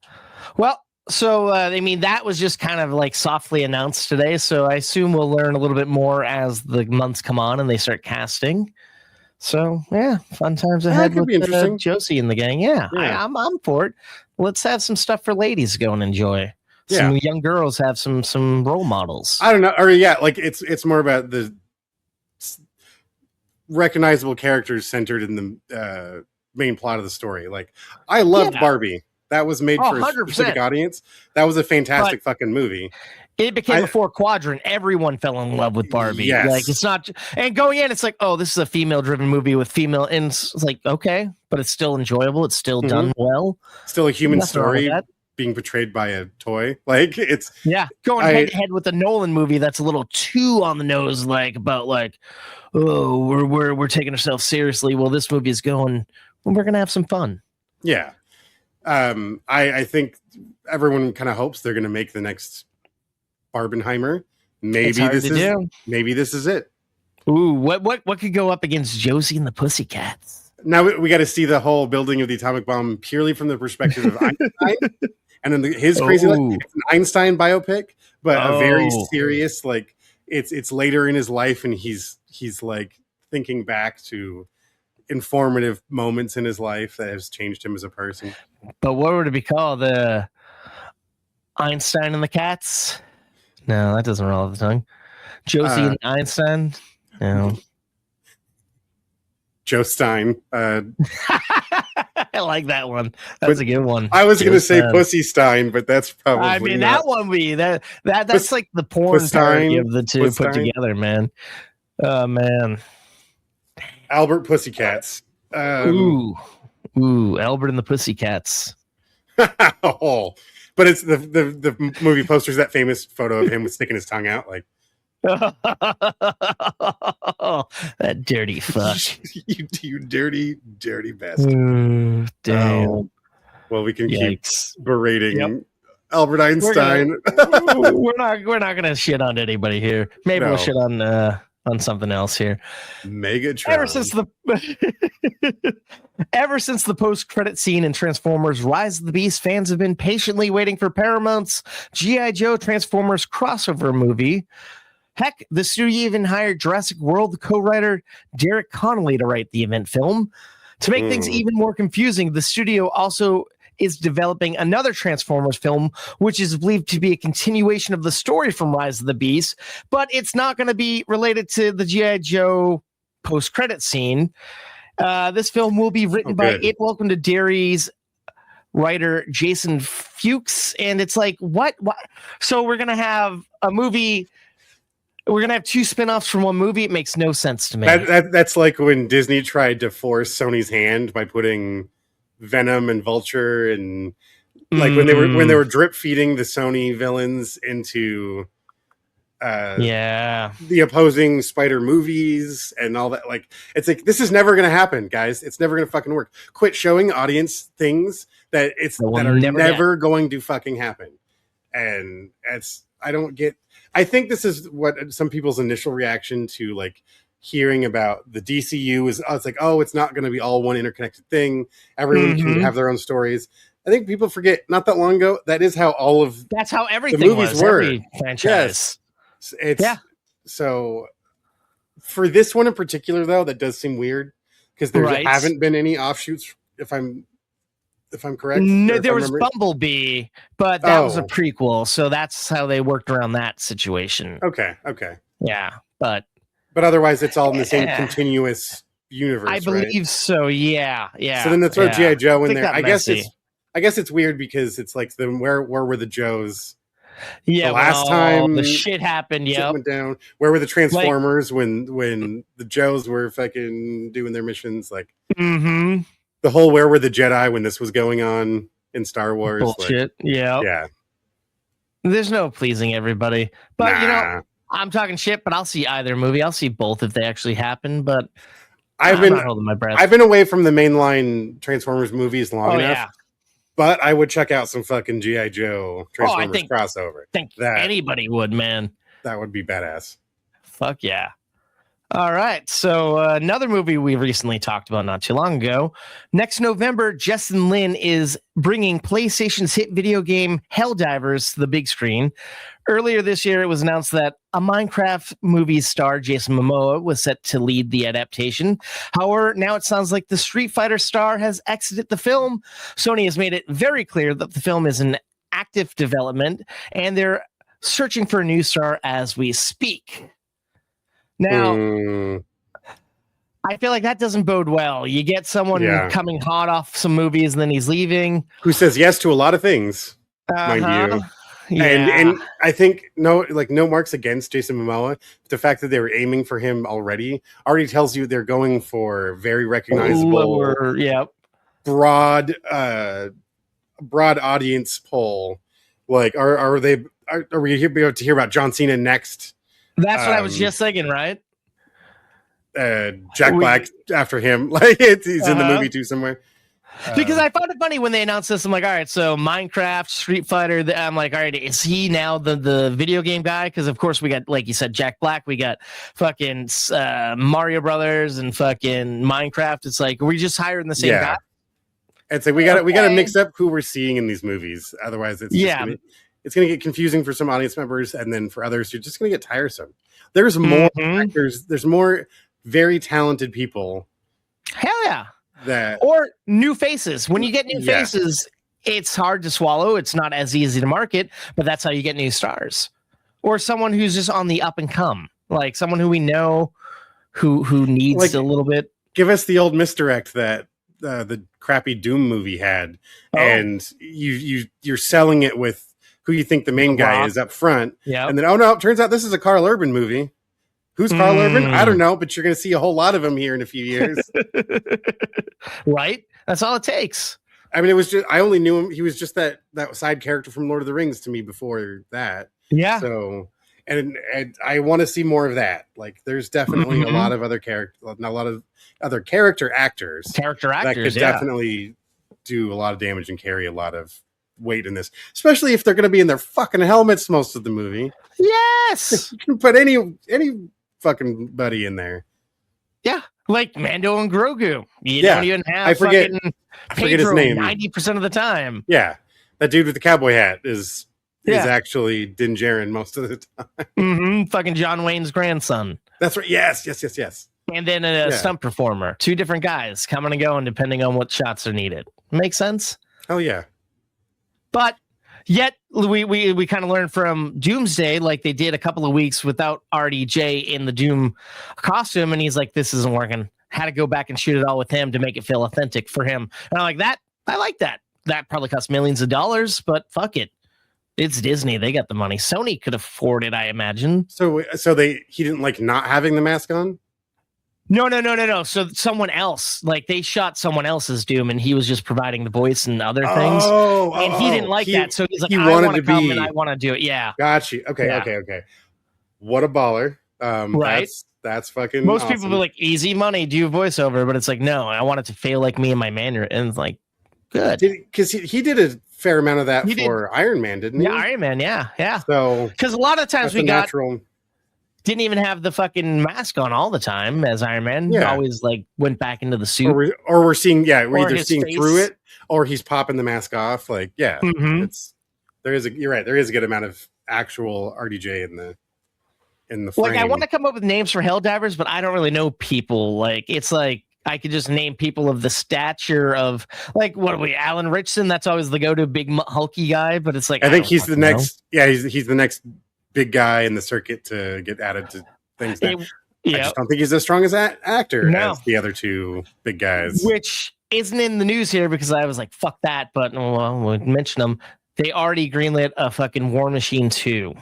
Well, so, I mean, that was just kind of like softly announced today. So I assume we'll learn a little bit more as the months come on and they start casting. So, yeah, fun times ahead with Josie and the gang. Yeah. I'm for it. Let's have some stuff for ladies to go and enjoy. some young girls have some role models. I don't know, or yeah, like it's more about the recognizable characters centered in the main plot of the story. Like, I loved Barbie. That was made for a 100%. specific audience. That was a fantastic fucking movie. It became a 4-quadrant. Everyone fell in love with Barbie. Yes. Like, it's not, and going in, it's like, oh, this is a female-driven movie with female, and it's like, okay, but it's still enjoyable. It's still done well. Still a human Nothing wrong with story that. being portrayed by a toy. Like, it's going head to head with the Nolan movie that's a little too on the nose, like about like, oh, we're taking ourselves seriously. Well, this movie is going, well, we're gonna have some fun. Yeah. I think everyone kind of hopes they're gonna make the next Barbenheimer. Maybe this is it. Ooh, what could go up against Josie and the Pussycats? Now we got to see the whole building of the atomic bomb purely from the perspective of Einstein, and then his crazy life. It's an Einstein biopic, but a very serious. Like, it's later in his life, and he's like thinking back to informative moments in his life that has changed him as a person. But what would it be called? The Einstein and the Cats? No, that doesn't roll off the tongue. Josie and Einstein? No. Joe Stein. I like that one. That's a good one. I was going to say Pussy Stein, but that's probably I mean, not. that one that's like the porn parody of the two put together, man. Oh, man. Albert Pussycats. Ooh, Albert and the Pussycats. Oh, but it's the movie poster's that famous photo of him sticking his tongue out, like. That dirty fuck. you dirty bastard. Damn. Well, we can keep berating Albert Einstein. We're not gonna shit on anybody here. Maybe we'll shit on something else here. Megatron. Ever since the post-credit scene in Transformers Rise of the Beast, fans have been patiently waiting for Paramount's G.I. Joe Transformers crossover movie. Heck, the studio even hired Jurassic World co-writer Derek Connolly to write the event film. To make things even more confusing, the studio also is developing another Transformers film, which is believed to be a continuation of the story from Rise of the Beast, but it's not going to be related to the G.I. Joe post-credit scene. This film will be written by It Welcome to Derry's writer Jason Fuchs, and it's like, what? So we're going to have a movie... We're going to have two spinoffs from one movie. It makes no sense to me. That's like when Disney tried to force Sony's hand by putting Venom and Vulture, and like when they were drip feeding the Sony villains into the opposing Spider movies and all that. Like, it's like, this is never going to happen, guys. It's never going to fucking work. Quit showing audience things that are never going to fucking happen. And I think this is what some people's initial reaction to like hearing about the DCU is. It's like, oh, it's not going to be all one interconnected thing. Everyone can have their own stories. I think people forget not that long ago, that's how everything the movies were. Every franchise. Yes. So for this one in particular, though, that does seem weird because there haven't been any offshoots. If I'm correct. No, there was Bumblebee, but that was a prequel, so that's how they worked around that situation. Okay. Yeah, but otherwise, it's all in the same continuous universe. I believe so. Yeah. So then let's throw G.I. Joe in there. I guess it's weird because it's like where were the Joes? Yeah, the last time the shit happened. Yeah, went down. Where were the Transformers when the Joes were fucking doing their missions? Like. The whole where were the Jedi when this was going on in Star Wars? Bullshit. Yeah. There's no pleasing everybody. But, I'm talking shit, but I'll see either movie. I'll see both if they actually happen, but I'm not holding my breath. I've been away from the mainline Transformers movies long enough. Yeah. But I would check out some fucking G.I. Joe Transformers crossover. I think anybody would, man. That would be badass. Fuck yeah. All right, so another movie we recently talked about not too long ago. Next November, Justin Lin is bringing PlayStation's hit video game Helldivers to the big screen. Earlier this year, it was announced that a Minecraft movie star, Jason Momoa, was set to lead the adaptation. However, now it sounds like the Street Fighter star has exited the film. Sony has made it very clear that the film is an active development, and they're searching for a new star as we speak. Now, I feel like that doesn't bode well. You get someone coming hot off some movies and then he's leaving. Who says yes to a lot of things, mind you. Yeah. And I think no marks against Jason Momoa. The fact that they were aiming for him already tells you they're going for very recognizable, broad audience poll. Like, are we about to hear about John Cena next? That's what I was just thinking, right? Jack Black after him, like he's in the movie too somewhere. Because I found it funny when they announced this. I'm like, all right, so Minecraft, Street Fighter. I'm like, all right, is he now the video game guy? Because of course we got, like you said, Jack Black. We got fucking Mario Brothers and fucking Minecraft. It's like, we just hiring the same guy. It's like we got to mix up who we're seeing in these movies. Otherwise, it's just gonna get confusing for some audience members, and then for others, you're just gonna get tiresome. There's more actors. There's more very talented people. Hell yeah. Or new faces. When you get new faces, it's hard to swallow. It's not as easy to market, but that's how you get new stars. Or someone who's just on the up and come, like someone who we know who needs a little bit. Give us the old misdirect that the crappy Doom movie had, and you're selling it with who you think the main guy is up front, and then it turns out this is a Carl Urban movie. Who's Carl Urban? I don't know, but you're going to see a whole lot of him here in a few years. Right? That's all it takes. I mean, I only knew him. He was just that side character from Lord of the Rings to me before that. Yeah. So, and I want to see more of that. Like, there's definitely a lot of other character actors. That could definitely do a lot of damage and carry a lot of weight in this, especially if they're going to be in their fucking helmets most of the movie. Yes. You can put any fucking buddy in there. Yeah, like Mando and Grogu. You don't even have. I forget his name 90% of the time. Yeah, that dude with the cowboy hat is actually Din Djarin most of the time. Fucking John Wayne's grandson. That's right. Yes. And then a stunt performer. 2 different guys coming and going depending on what shots are needed. Makes sense? Oh yeah. But yet we kind of learned from Doomsday, like they did a couple of weeks without RDJ in the Doom costume, and he's like, this isn't working. Had to go back and shoot it all with him to make it feel authentic for him. And I'm like, I like that. That probably cost millions of dollars, but fuck it. It's Disney. They got the money. Sony could afford it, I imagine. So he didn't like not having the mask on? No. So someone else, like they shot someone else's Doom, and he was just providing the voice and other things. And he didn't like that, so he's like, I want to come and I want to do it. Yeah, got you. Okay. What a baller! Right? That's fucking. Most awesome. people be like, easy money, do voiceover, but it's like, no, I want it to feel like me and my Mandarin, and it's like, good, because he did a fair amount of that for Iron Man, didn't he? Yeah, Iron Man, yeah. So because a lot of times didn't even have the fucking mask on all the time as Iron Man. Yeah. Always like went back into the suit. Or we're seeing, we're either seeing face through it or he's popping the mask off. Like, you're right. There is a good amount of actual RDJ in the frame. Like, I want to come up with names for Helldivers, but I don't really know people. Like, it's like, I could just name people of the stature of, like, what are we, Alan Richson? That's always the go-to big hulky guy, but it's like, I think he's the next, he's the next big guy in the circuit to get added to things. I just don't think he's as strong as that actor as the other 2 big guys. Which isn't in the news here because I was like, fuck that, but we'll mention them. They already greenlit a fucking War Machine 2.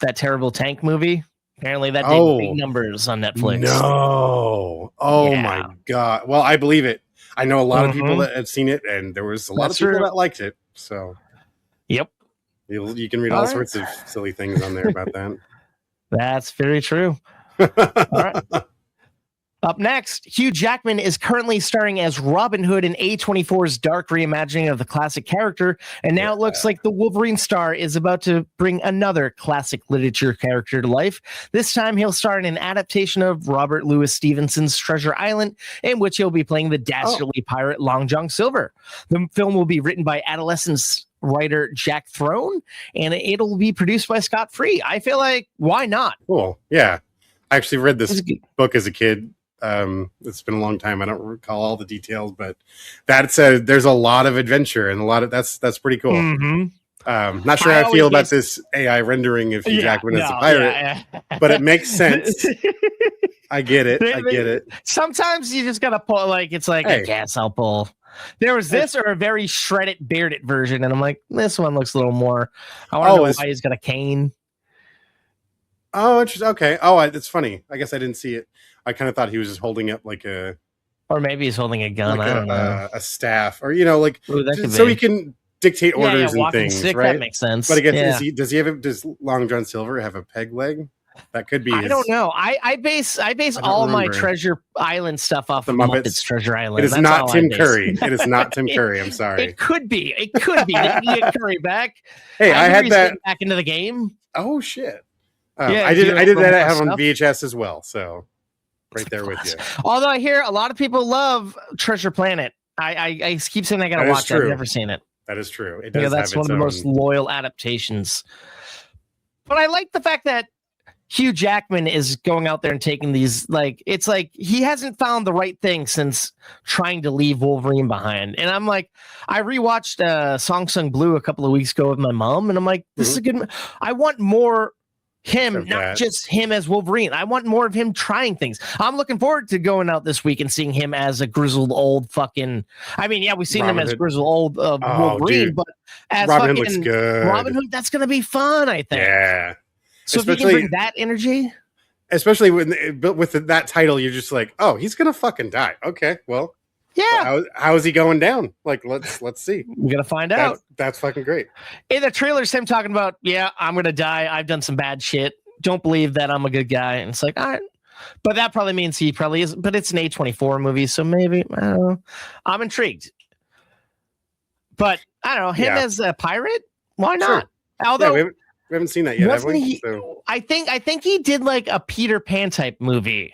That terrible tank movie. Apparently that did big numbers on Netflix. No. My God. Well, I believe it. I know a lot of people that have seen it, and there was a lot of people that liked it. So, yep. You can read all sorts of silly things on there about that. That's very true. All right. Up next, Hugh Jackman is currently starring as Robin Hood in A24's dark reimagining of the classic character, and now it looks like the Wolverine star is about to bring another classic literature character to life. This time, he'll star in an adaptation of Robert Louis Stevenson's Treasure Island, in which he'll be playing the dastardly pirate Long John Silver. The film will be written by adolescent writer Jack Throne, and it'll be produced by Scott Free. I feel like, why not? Cool. Yeah. I actually read this book as a kid. It's been a long time. I don't recall all the details, but there's a lot of adventure and a lot of that's pretty cool. Not sure how I feel about this AI rendering of Hugh Jackman as a pirate, but it makes sense. I get it. Sometimes you just gotta pull, like, it's like, I guess I'll pull. There was this or a very shredded, bearded version, and I'm like, this one looks a little more. I want to know why he's got a cane. Oh, interesting. Okay. Oh, it's funny. I guess I didn't see it. I kind of thought he was just holding up like a, or maybe he's holding a gun. I don't know, a staff, or like so he can dictate orders and things. Stick, right? That makes sense. But again, does Long John Silver have a peg leg? That could be. I don't know. I base all my Treasure Island stuff off the Muppets Treasure Island. It is not Tim Curry. It is not Tim Curry. I'm sorry. It could be. They get Curry back. Hey, I had that back into the game. Oh shit! I did that. I have on VHS as well. So right there with you. Although I hear a lot of people love Treasure Planet. I keep saying I gotta watch it. I've never seen it. That is true. It does. That's one of the most loyal adaptations. But I like the fact that Hugh Jackman is going out there and taking these, like, it's like he hasn't found the right thing since trying to leave Wolverine behind. And I'm like, I rewatched Song Sung Blue a couple of weeks ago with my mom, and I'm like, this is a good. I want more him, not just him as Wolverine. I want more of him trying things. I'm looking forward to going out this week and seeing him as a grizzled old fucking. I mean, yeah, we've seen him as grizzled old Wolverine, but as Robin Hood looks good. Robin Hood, that's going to be fun, I think. Yeah. So if you can bring that energy, especially with that title, you're just like, oh, he's gonna fucking die. Okay, well, yeah. How is he going down? Like, let's see. We're gonna find out. That's fucking great. In the trailers, him talking about, yeah, I'm gonna die. I've done some bad shit. Don't believe that I'm a good guy. And it's like, all right, but that probably means he probably is. But it's an A24 movie, so maybe I don't know. I'm intrigued. But I don't know him as a pirate. Why not? Sure. Although. We haven't seen that yet, have we? I think he did like a Peter Pan type movie,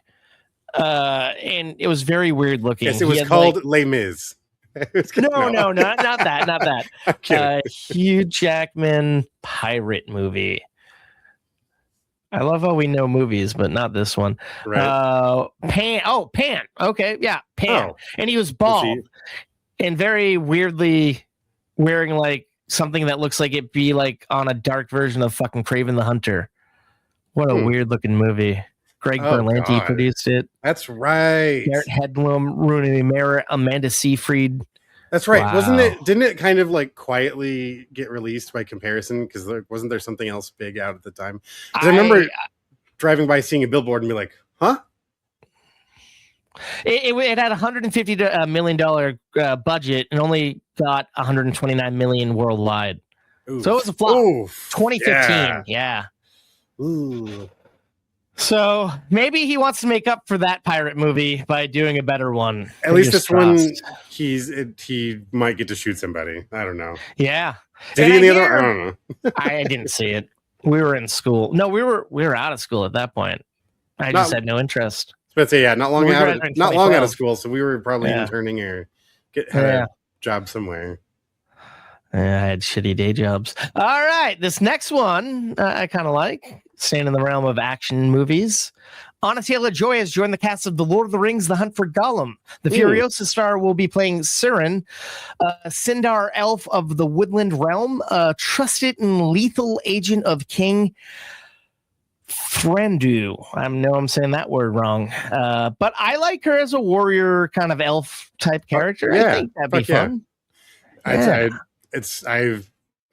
and it was very weird looking. Yes, it was called Les Mis. No, not that, not that. Hugh Jackman pirate movie. I love how we know movies, but not this one. Right. Pan. Okay, yeah, Pan. Oh. And he was bald and very weirdly wearing like something that looks like it'd be like on a dark version of fucking Kraven the Hunter. What a weird looking movie. Greg Berlanti produced it. That's right. Garrett Hedlund, Rooney Mara, Amanda Seyfried. That's right. Wow. Didn't it kind of like quietly get released by comparison? Because wasn't there something else big out at the time? I remember driving by, seeing a billboard and be like, huh? It had $150 million budget and only got 129 million worldwide. Oof. So it was a flop. Oof. 2015, yeah. Ooh. So maybe he wants to make up for that pirate movie by doing a better one. At least this one, he might get to shoot somebody. I don't know. Yeah. Did he in the other? I don't know. I didn't see it. We were in school. No, we were out of school at that point. I just had no interest. But say, yeah, not long out of school, so we were probably interning or had a job somewhere. I had shitty day jobs. All right, this next one I kind of like, staying in the realm of action movies. Anna Taylor-Joy has joined the cast of The Lord of the Rings: The Hunt for Gollum. The Furiosa star will be playing Sirin, Sindar elf of the Woodland Realm, a trusted and lethal agent of King Thrandu. I know I'm saying that word wrong, but I like her as a warrior kind of elf type character. I think that'd be fun. I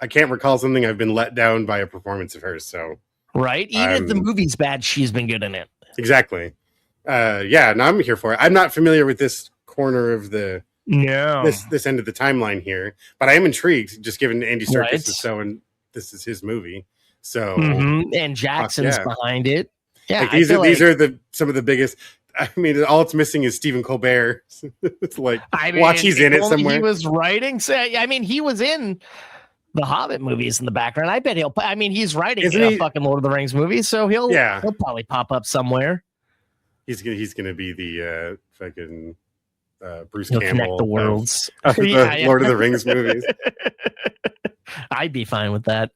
can't recall something I've been let down by a performance of hers. So right, even if the movie's bad, she's been good in it. Exactly. No, I'm here for it. I'm not familiar with this corner of the this end of the timeline here, but I am intrigued. Just given Andy Serkis is and this is his movie. So and Jackson's behind it. Yeah, like these are some of the biggest. I mean, all it's missing is Stephen Colbert. It's like watch he's in it somewhere. He was writing. So, I mean, he was in the Hobbit movies in the background. I bet he'll. I mean, he's writing a fucking Lord of the Rings movie, so he'll probably pop up somewhere. He's gonna be the fucking Bruce He'll Campbell. Connect the worlds. The Lord of the Rings movies. I'd be fine with that.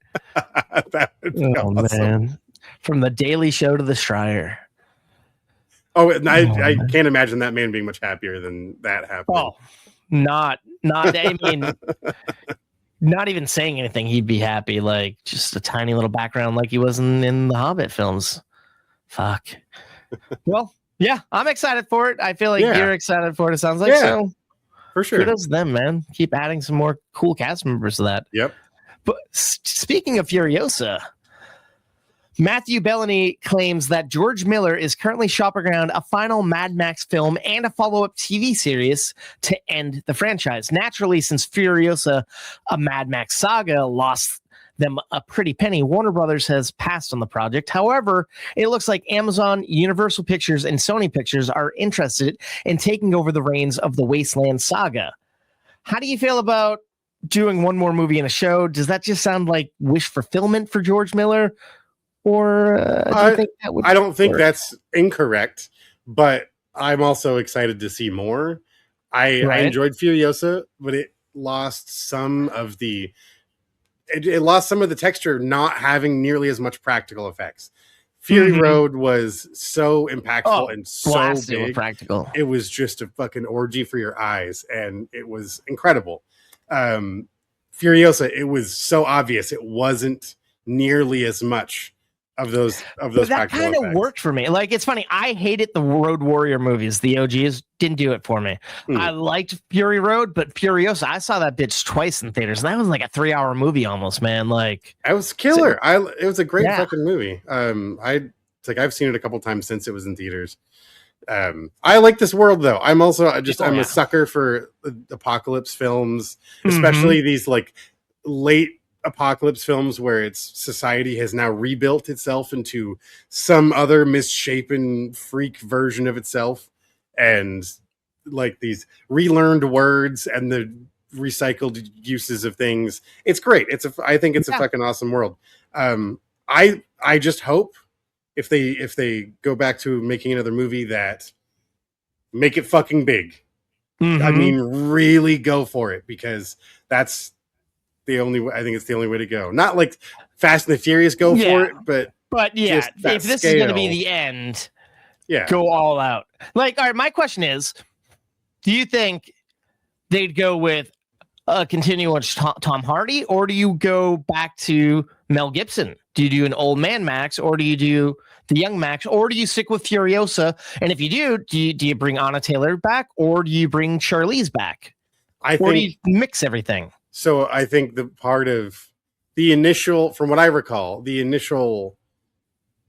That would be awesome. Man. From the Daily Show to the Shire. Oh, and I can't imagine that man being much happier than that happening. Oh, not. I mean, not even saying anything, he'd be happy. Like just a tiny little background, like he was in the Hobbit films. Fuck. Well, yeah, I'm excited for it. I feel like Yeah. you're excited for it. It sounds like so. For sure. Kudos to them, man. Keep adding some more cool cast members to that. Yep. But speaking of Furiosa, Matthew Bellany claims that George Miller is currently shopping around a final Mad Max film and a follow-up TV series to end the franchise. Naturally, since Furiosa, a Mad Max saga, lost them a pretty penny, Warner Brothers has passed on the project. However, it looks like Amazon, Universal Pictures, and Sony Pictures are interested in taking over the reins of the Wasteland saga. How do you feel about doing one more movie in a show? Does that just sound like wish fulfillment for George Miller? Or do you think that would I don't think work? that's incorrect, but I'm also excited to see more. I enjoyed Furiosa, but it lost some of the texture, not having nearly as much practical effects. Fury Road was so impactful and so big. Practical. It was just a fucking orgy for your eyes, and it was incredible. Furiosa, it was so obvious. It wasn't nearly as much of those But that kind of worked for me. Like, it's funny. I hated the Road Warrior movies. The OGs didn't do it for me. I liked Fury Road, but Furiosa, I saw that bitch twice in theaters, and that was like a 3-hour movie almost, man. Like, it was killer. It was a great fucking movie. I've seen it a couple times since it was in theaters. I like this world though. I'm also I'm a sucker for apocalypse films, especially these like late apocalypse films where it's society has now rebuilt itself into some other misshapen freak version of itself, and like these relearned words and the recycled uses of things. It's great. I think it's a fucking awesome world. I just hope if they go back to making another movie that make it fucking big. I mean, really go for it, because that's I think it's the only way to go. Not like Fast and the Furious go for it, but yeah, if this is going to be the end, go all out. Like, all right, my question is, do you think they'd go with a continuous Tom Hardy, or do you go back to Mel Gibson? Do you do an old man Max, or do you do the young Max, or do you stick with Furiosa? And if you do you bring Anna Taylor back, or do you bring Charlize back? Or do you mix everything? So I think the part of the initial, from what I recall, the initial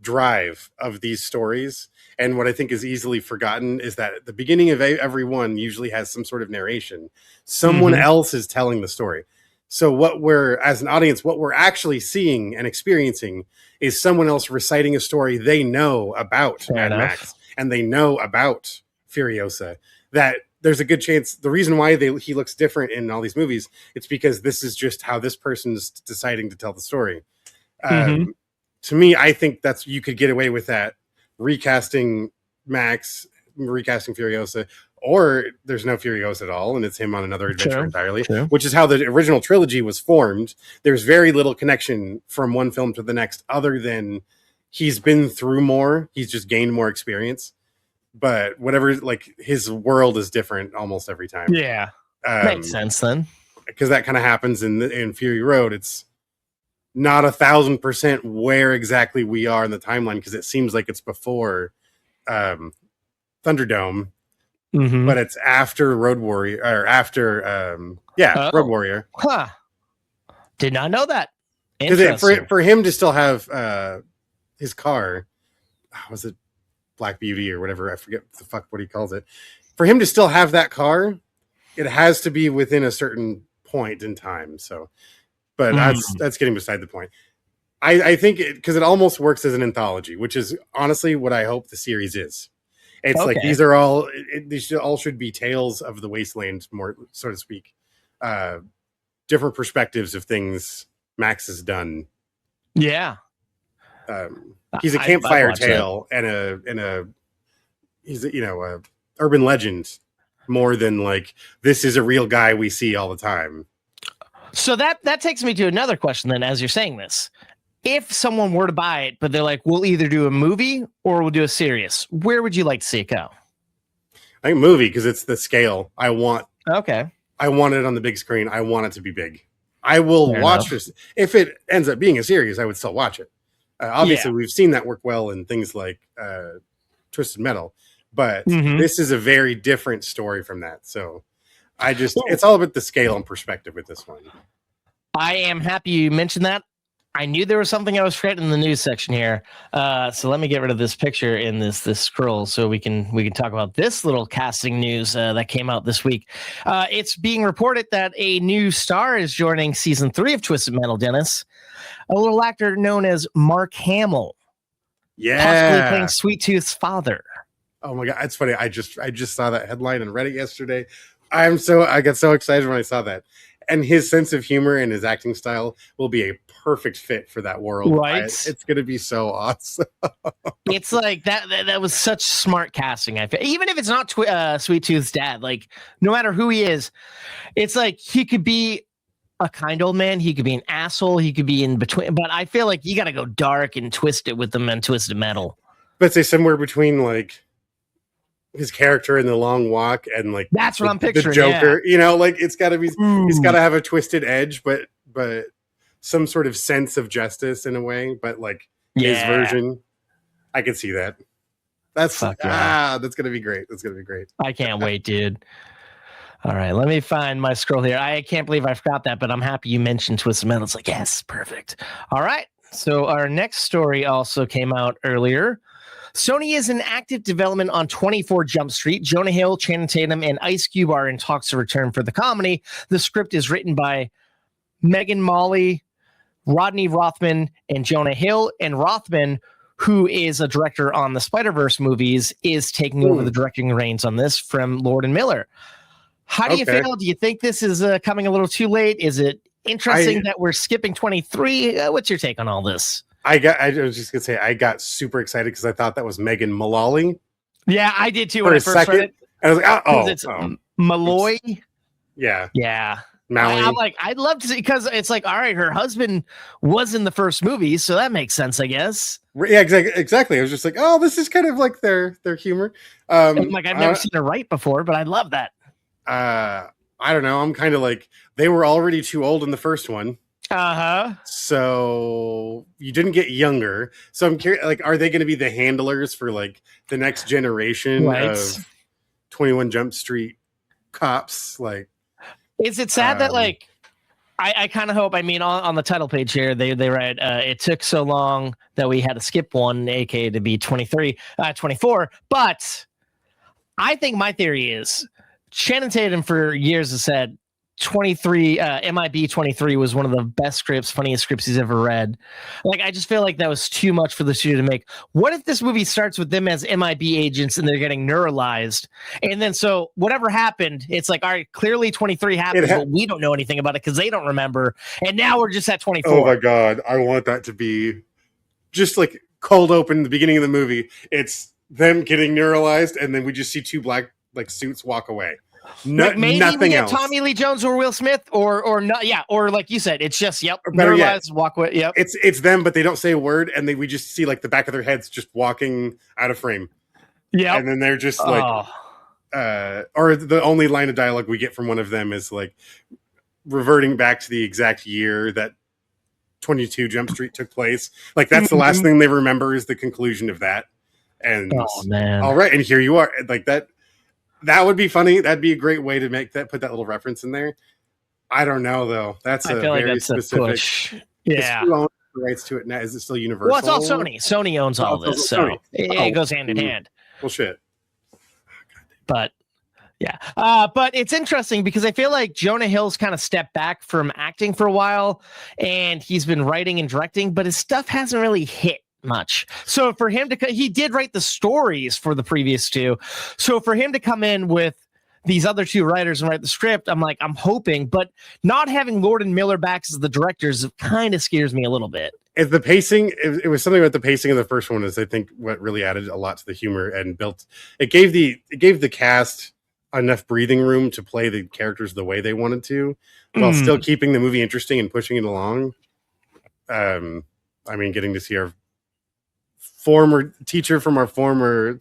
drive of these stories, and what I think is easily forgotten, is that at the beginning of every one usually has some sort of narration. Someone else is telling the story. So what we're, as an audience, what we're actually seeing and experiencing is someone else reciting a story they know about Mad Max, and they know about Furiosa, that there's a good chance the reason why he looks different in all these movies, it's because this is just how this person's deciding to tell the story. To me, I think you could get away with that, recasting Max, recasting Furiosa, or there's no Furiosa at all, and it's him on another adventure entirely, which is how the original trilogy was formed. There's very little connection from one film to the next, other than he's been through more, he's just gained more experience. But whatever, like, his world is different almost every time. Yeah, makes sense then. Because that kind of happens in Fury Road. It's not 1,000% where exactly we are in the timeline, because it seems like it's before Thunderdome, but it's after Road Warrior, or after Road Warrior. Huh? Did not know that. Because for him to still have his car, was it Black Beauty or whatever, I forget what he calls it, for him to still have that car, it has to be within a certain point in time. So, but that's getting beside the point. I think because it almost works as an anthology, which is honestly what I hope the series is. It's like these all should be tales of the wasteland, more so to speak, different perspectives of thing Max has done. Yeah. He's a campfire tale and he's a urban legend, more than like this is a real guy we see all the time. So that takes me to another question then, as you're saying this. if someone were to buy it, but they're like, we'll either do a movie or we'll do a series, where would you like to see it go? I think movie, because it's the scale I want. Okay. I want it on the big screen. I want it to be big. I will Fair watch enough. this. If it ends up being a series, I would still watch it. Obviously, we've seen that work well in things like Twisted Metal, but this is a very different story from that. So it's all about the scale and perspective with this one. I am happy you mentioned that. I knew there was something I was forgetting in the news section here. So let me get rid of this picture in this scroll so we can talk about this little casting news that came out this week. It's being reported that a new star is joining season 3 of Twisted Metal, Dennis. A little actor known as Mark Hamill. Yeah. Possibly playing Sweet Tooth's father. Oh my God. It's funny. I just saw that headline and read it yesterday. I got so excited when I saw that. And his sense of humor and his acting style will be a perfect fit for that world. Right. It's going to be so awesome. It's like that was such smart casting. I feel, even if it's not Sweet Tooth's dad, like no matter who he is, it's like he could be a kind old man. He could be an asshole. He could be in between. But I feel like you got to go dark and twist it with them and Twisted Metal. But say somewhere between like his character in The Long Walk and like that's what I'm picturing. The Joker, yeah. Like it's got to be. He's got to have a twisted edge, but some sort of sense of justice in a way. But like his version, I can see that. That's that's gonna be great. That's gonna be great. I can't wait, dude. All right, let me find my scroll here. I can't believe I forgot that, but I'm happy you mentioned Twisted Metal. It's like, yes, perfect. All right, so our next story also came out earlier. Sony is in active development on 24 Jump Street. Jonah Hill, Channing Tatum, and Ice Cube are in talks to return for the comedy. The script is written by Megan Molly, Rodney Rothman, and Jonah Hill. And Rothman, who is a director on the Spider-Verse movies, is taking over the directing reins on this from Lord and Miller. How do you feel? Do you think this is coming a little too late? Is it interesting that we're skipping 23? What's your take on all this? I was just gonna say I got super excited because I thought that was Megan Mullally. Yeah, I did too when I first read it. And I was like, it's Malloy. Yeah. Mally. I'm like, I'd love to see, because it's like, all right, her husband was in the first movie, so that makes sense, I guess. Yeah, exactly. I was just like, oh, this is kind of like their humor. I'm like, I've never seen her write before, but I love that. I don't know. I'm kind of like, they were already too old in the first one. So you didn't get younger. So I'm curious, like, are they going to be the handlers for like the next generation of 21 Jump Street cops? Like, is it sad that like I kind of hope, I mean, on the title page here, they write, it took so long that we had to skip one, aka to be 24, but I think my theory is Channing Tatum for years has said 23 MIB 23 was one of the best scripts, funniest scripts he's ever read. Like, I just feel like that was too much for the studio to make. What if this movie starts with them as MIB agents and they're getting neuralized, and then so whatever happened, it's like, all right, clearly 23 happened, but we don't know anything about it because they don't remember, and now we're just at 24. Oh my God, I want that to be just like cold open in the beginning of the movie. It's them getting neuralized, and then we just see two black like suits walk away. Maybe nothing we get else. Tommy Lee Jones or Will Smith or not. Yeah, or like you said, it's just neuralized, walk away. Yep, it's them, but they don't say a word, and we just see like the back of their heads just walking out of frame. Yeah, and then they're just like, or the only line of dialogue we get from one of them is like reverting back to the exact year that 22 Jump Street took place. Like that's the last thing they remember is the conclusion of that. And all right, and here you are, like that. That would be funny. That'd be a great way to put that little reference in there. I don't know though. That's a very specific push. Yeah. Who owns the rights to it now? Is it still Universal? Well, it's all Sony. Sony owns all this, so it goes hand in hand. Well, shit. But yeah, but it's interesting because I feel like Jonah Hill's kind of stepped back from acting for a while, and he's been writing and directing, but his stuff hasn't really hit much. So for him to, he did write the stories for the previous two. So for him to come in with these other two writers and write the script, I'm like, I'm hoping, but not having Lord and Miller back as the directors kind of scares me a little bit. If the pacing, it was something about the pacing of the first one is I think what really added a lot to the humor and it gave the cast enough breathing room to play the characters the way they wanted to, while still keeping the movie interesting and pushing it along. I mean, getting to see our former teacher from our former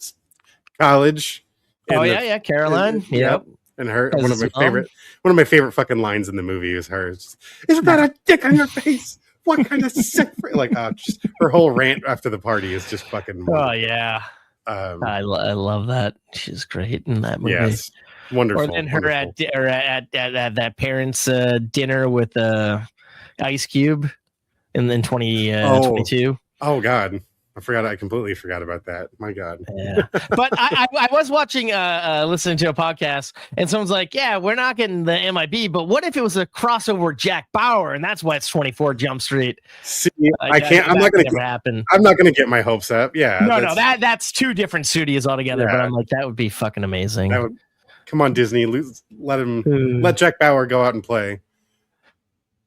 college. Oh yeah, Caroline. Yep. And her As one of my mom. favorite fucking lines in the movie is hers. Isn't that a dick on your face? What kind of sick like just her whole rant after the party is just fucking wonderful. Oh yeah. I love that. She's great in that movie. Yes. Wonderful. Or then her at that parents' dinner with Ice Cube in 2022. Oh God. I completely forgot about that. My God. Yeah. But I was watching, listening to a podcast, and someone's like, yeah, we're not getting the MIB, but what if it was a crossover with Jack Bauer, and that's why it's 24 Jump Street? See, I can't, I'm not going to get my hopes up. Yeah. No, that's two different studios altogether, but I'm like, that would be fucking amazing. Come on, Disney, let Jack Bauer go out and play.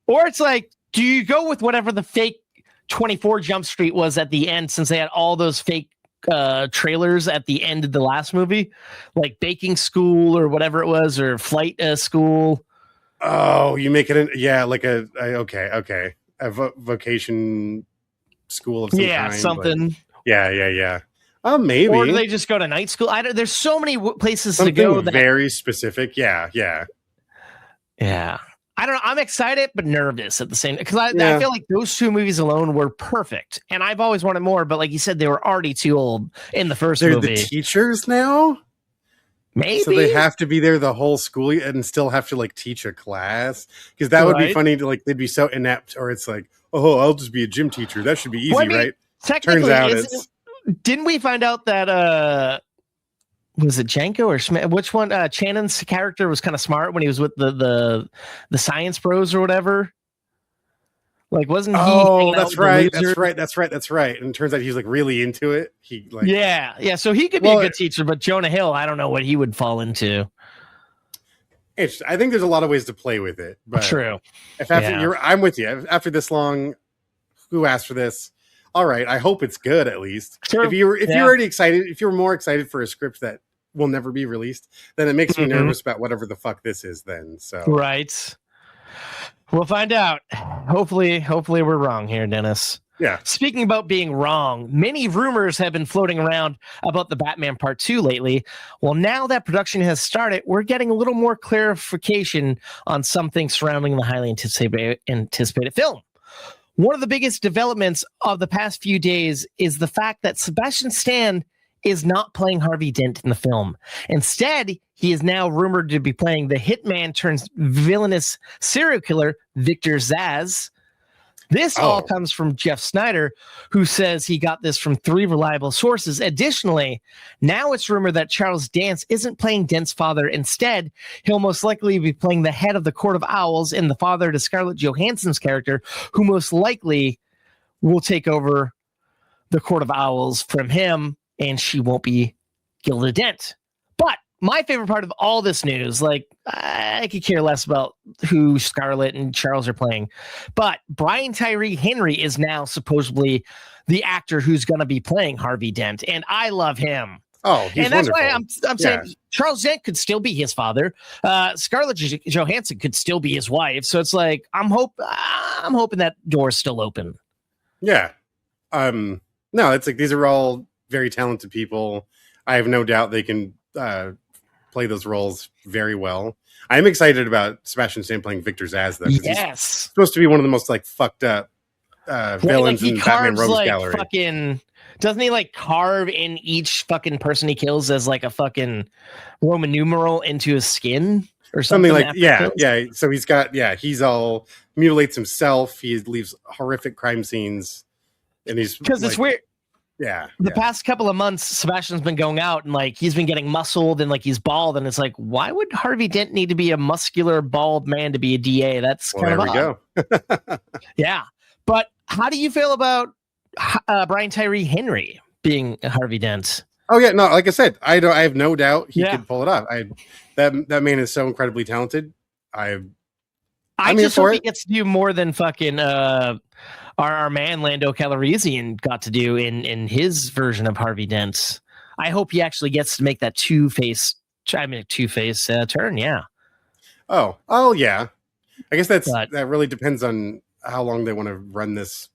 Or it's like, do you go with whatever the fake 24 Jump Street was at the end, since they had all those fake trailers at the end of the last movie, like baking school or whatever it was, or flight school? Oh, you make it like a vocation school of some kind. Something. Yeah. Maybe. Or do they just go to night school? There's so many places something to go. Very specific. Yeah. I don't know. I'm excited, but nervous at the same time, because I feel like those two movies alone were perfect, and I've always wanted more. But like you said, they were already too old in the first movie. They're the teachers now. Maybe so they have to be there the whole school and still have to like teach a class, because that would be funny to like they'd be so inept, or it's like, oh, I'll just be a gym teacher. That should be easy, right? Technically, turns out didn't we find out that was it Janko or Schmidt? Which one? Shannon's character was kind of smart when he was with the science bros or whatever. Like, wasn't he? Oh, that's right. That's right. And it turns out he was like really into it. He like, yeah. So he could be a good teacher, but Jonah Hill, I don't know what he would fall into. I think there's a lot of ways to play with it. But true. If after I'm with you. After this long, who asked for this? All right. I hope it's good at least. True. If you're already excited, if you're more excited for a script that will never be released, then it makes me nervous about whatever the fuck this is then. So right. We'll find out. Hopefully we're wrong here, Dennis. Yeah. Speaking about being wrong, many rumors have been floating around about the Batman Part 2 lately. Well, now that production has started, we're getting a little more clarification on some things surrounding the highly anticipated film. One of the biggest developments of the past few days is the fact that Sebastian Stan is not playing Harvey Dent in the film. Instead, he is now rumored to be playing the hitman turns villainous serial killer, Victor Zsasz. This all comes from Jeff Snyder, who says he got this from 3 reliable sources. Additionally, now it's rumored that Charles Dance isn't playing Dent's father. Instead, he'll most likely be playing the head of the Court of Owls and the father to Scarlett Johansson's character, who most likely will take over the Court of Owls from him, and she won't be Gilda Dent. But my favorite part of all this news, like, I could care less about who Scarlett and Charles are playing, but Brian Tyree Henry is now supposedly the actor who's going to be playing Harvey Dent, and I love him. Oh, he's and that's wonderful. why I'm saying Charles Dent could still be his father. Scarlett Johansson could still be his wife. So it's like I'm hoping that door's still open. Yeah. No, it's like these are all very talented people. I have no doubt they can play those roles very well. I'm excited about Sebastian Stan playing Victor Zsasz, though. Yes, he's supposed to be one of the most like fucked up villains in Batman Rogues Gallery. Fucking, doesn't he like carve in each fucking person he kills as like a fucking Roman numeral into his skin or something? Like yeah. So he's all mutilates himself. He leaves horrific crime scenes, and he's because it's weird. Yeah. The past couple of months, Sebastian's been going out and like he's been getting muscled and like he's bald, and it's like, why would Harvey Dent need to be a muscular bald man to be a DA? That's kind of odd. There we go. Yeah, but how do you feel about Brian Tyree Henry being Harvey Dent? Oh yeah, no, like I said, I have no doubt he could pull it off. That man is so incredibly talented. I just hope he gets to do more than fucking our man Lando Calrissian got to do in his version of Harvey Dent. I hope he actually gets to make that two-face turn. Yeah. Oh yeah. I guess that really depends on how long they want to run this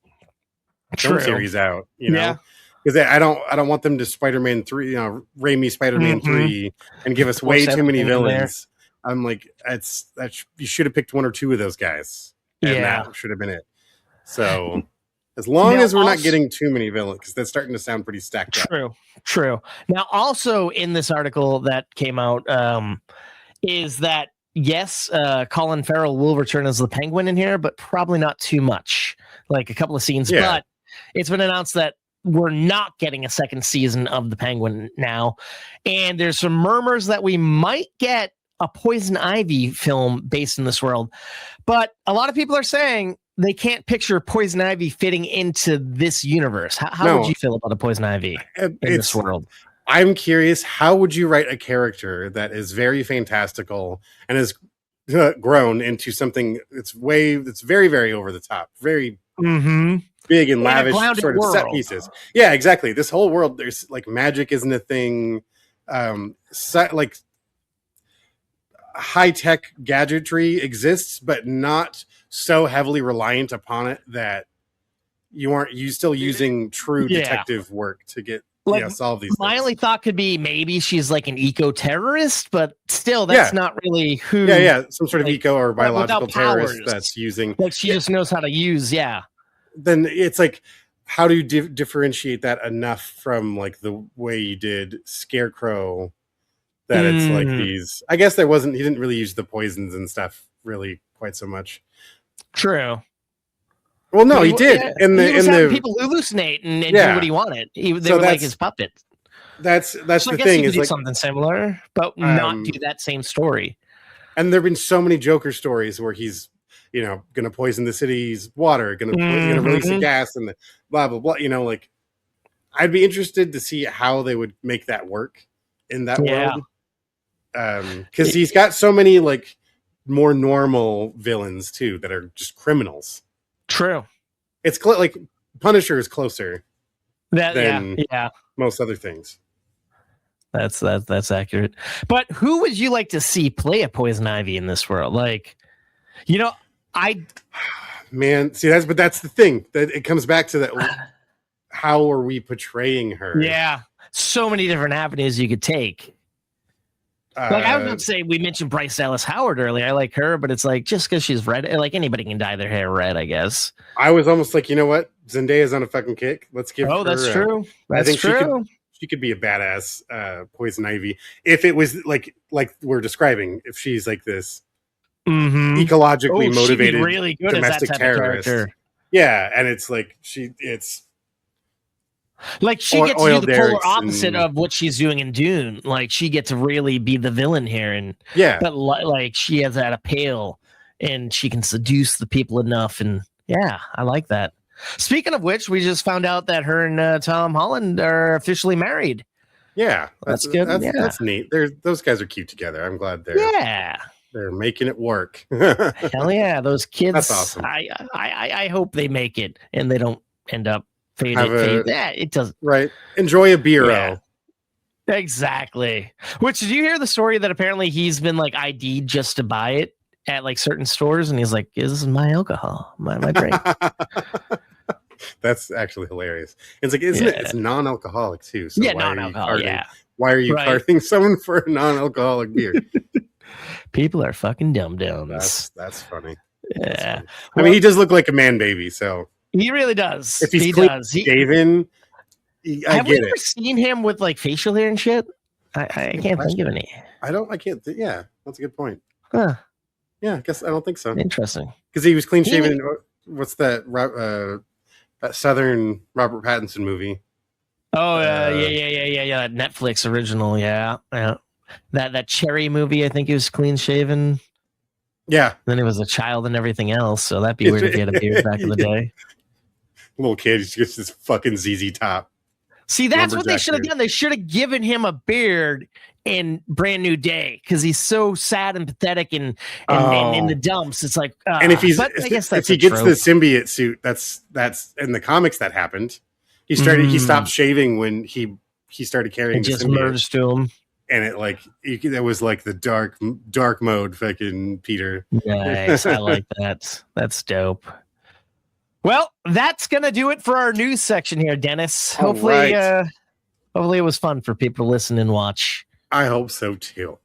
film True. series out, Yeah. because I don't want them to Spider-Man 3, Raimi Spider-Man 3 and give us way Force too many everything in there. villains. I'm like, you should have picked one or two of those guys, and Yeah. that should have been it. So as long Now, as we're not also- getting too many villains, because that's starting to sound pretty stacked up. True. Now, also in this article that came out, is that yes, Colin Farrell will return as the Penguin in here, but probably not too much, like a couple of scenes. Yeah. But it's been announced that we're not getting a second season of the Penguin now, and there's some murmurs that we might get a Poison Ivy film based in this world. But a lot of people are saying they can't picture Poison Ivy fitting into this universe. How would you feel about a Poison Ivy in this world? I'm curious, how would you write a character that is very fantastical and has grown into something that's very, very over the top, very big and lavish sort of set pieces? Yeah, exactly. This whole world, there's like magic isn't a thing. Like high-tech gadgetry exists, but not so heavily reliant upon it that you still using true detective work to get solve these my things. only thought could be maybe she's like an eco-terrorist, but still that's not really who some sort of eco or biological terrorist that's using, like, she just knows how to use then it's like, how do you differentiate that enough from like the way you did Scarecrow, that it's like these, I guess he didn't really use the poisons and stuff really quite so much. True. Well, no, he did. He was having people hallucinate and do what he wanted. They were like his puppets. That's so the I guess thing. You could is do like something similar, but not do that same story. And there've been so many Joker stories where he's, going to poison the city's water, going to release a gas, and blah blah blah. Like, I'd be interested to see how they would make that work in that world. Because he's got so many like more normal villains too that are just criminals. True. It's like Punisher is closer than yeah. most other things. That's accurate. But who would you like to see play a Poison Ivy in this world? Like, man, see, that's the thing, that it comes back to that. How are we portraying her? Yeah, so many different avenues you could take. Like, I was going to say, we mentioned Bryce Dallas Howard earlier. I like her, but it's like, just because she's red, like, anybody can dye their hair red, I guess. I was almost like, you know what? Zendaya's on a fucking kick. Let's give her. Oh, that's true. That's I think true. She could be a badass Poison Ivy if it was like we're describing. If she's like this ecologically motivated, she'd be really good domestic as that type terrorist. Of character. Yeah, and it's like it's. Like, she gets to do the polar opposite of what she's doing in Dune. Like, she gets to really be the villain here, and but like, she has that appeal, and she can seduce the people enough. And I like that. Speaking of which, we just found out that her and Tom Holland are officially married. Yeah, that's good. That's neat. Those guys are cute together. I'm glad they're making it work. Hell yeah, those kids. That's awesome. I hope they make it and they don't end up. It doesn't. Right. Enjoy a beer. Yeah. Exactly. Which, did you hear the story that apparently he's been like ID'd just to buy it at like certain stores, and he's like, "This is my alcohol, my drink." That's actually hilarious. It's like, isn't it? It's non-alcoholic too. So non-alcoholic. Why are you carding someone for a non-alcoholic beer? People are fucking dum-dums. That's funny. Yeah. That's funny. I mean, he does look like a man baby, so. He really does. If he's shaven, have we ever seen him with like facial hair and shit? I can't think of any. I can't. Yeah, that's a good point. Huh. Yeah, I guess I don't think so. Interesting. Because he was clean shaven. What's that? That Southern Robert Pattinson movie. Oh yeah. Netflix original. Yeah. That Cherry movie. I think he was clean shaven. Yeah. Then he was a child and everything else. So that'd be weird if he had a beard back in the day. Little kid, he gets this fucking ZZ Top. See, that's what they should have done. They should have given him a beard in Brand New Day, because he's so sad and pathetic and in the dumps. It's like, and if he gets the symbiote suit, that's in the comics that happened. He stopped shaving when he started carrying. It just merged to him, and it was like the dark mode, fucking Peter. Nice, I like that. That's dope. Well, that's gonna do it for our news section here, Dennis. All Hopefully, right. hopefully it was fun for people to listen and watch. I hope so too.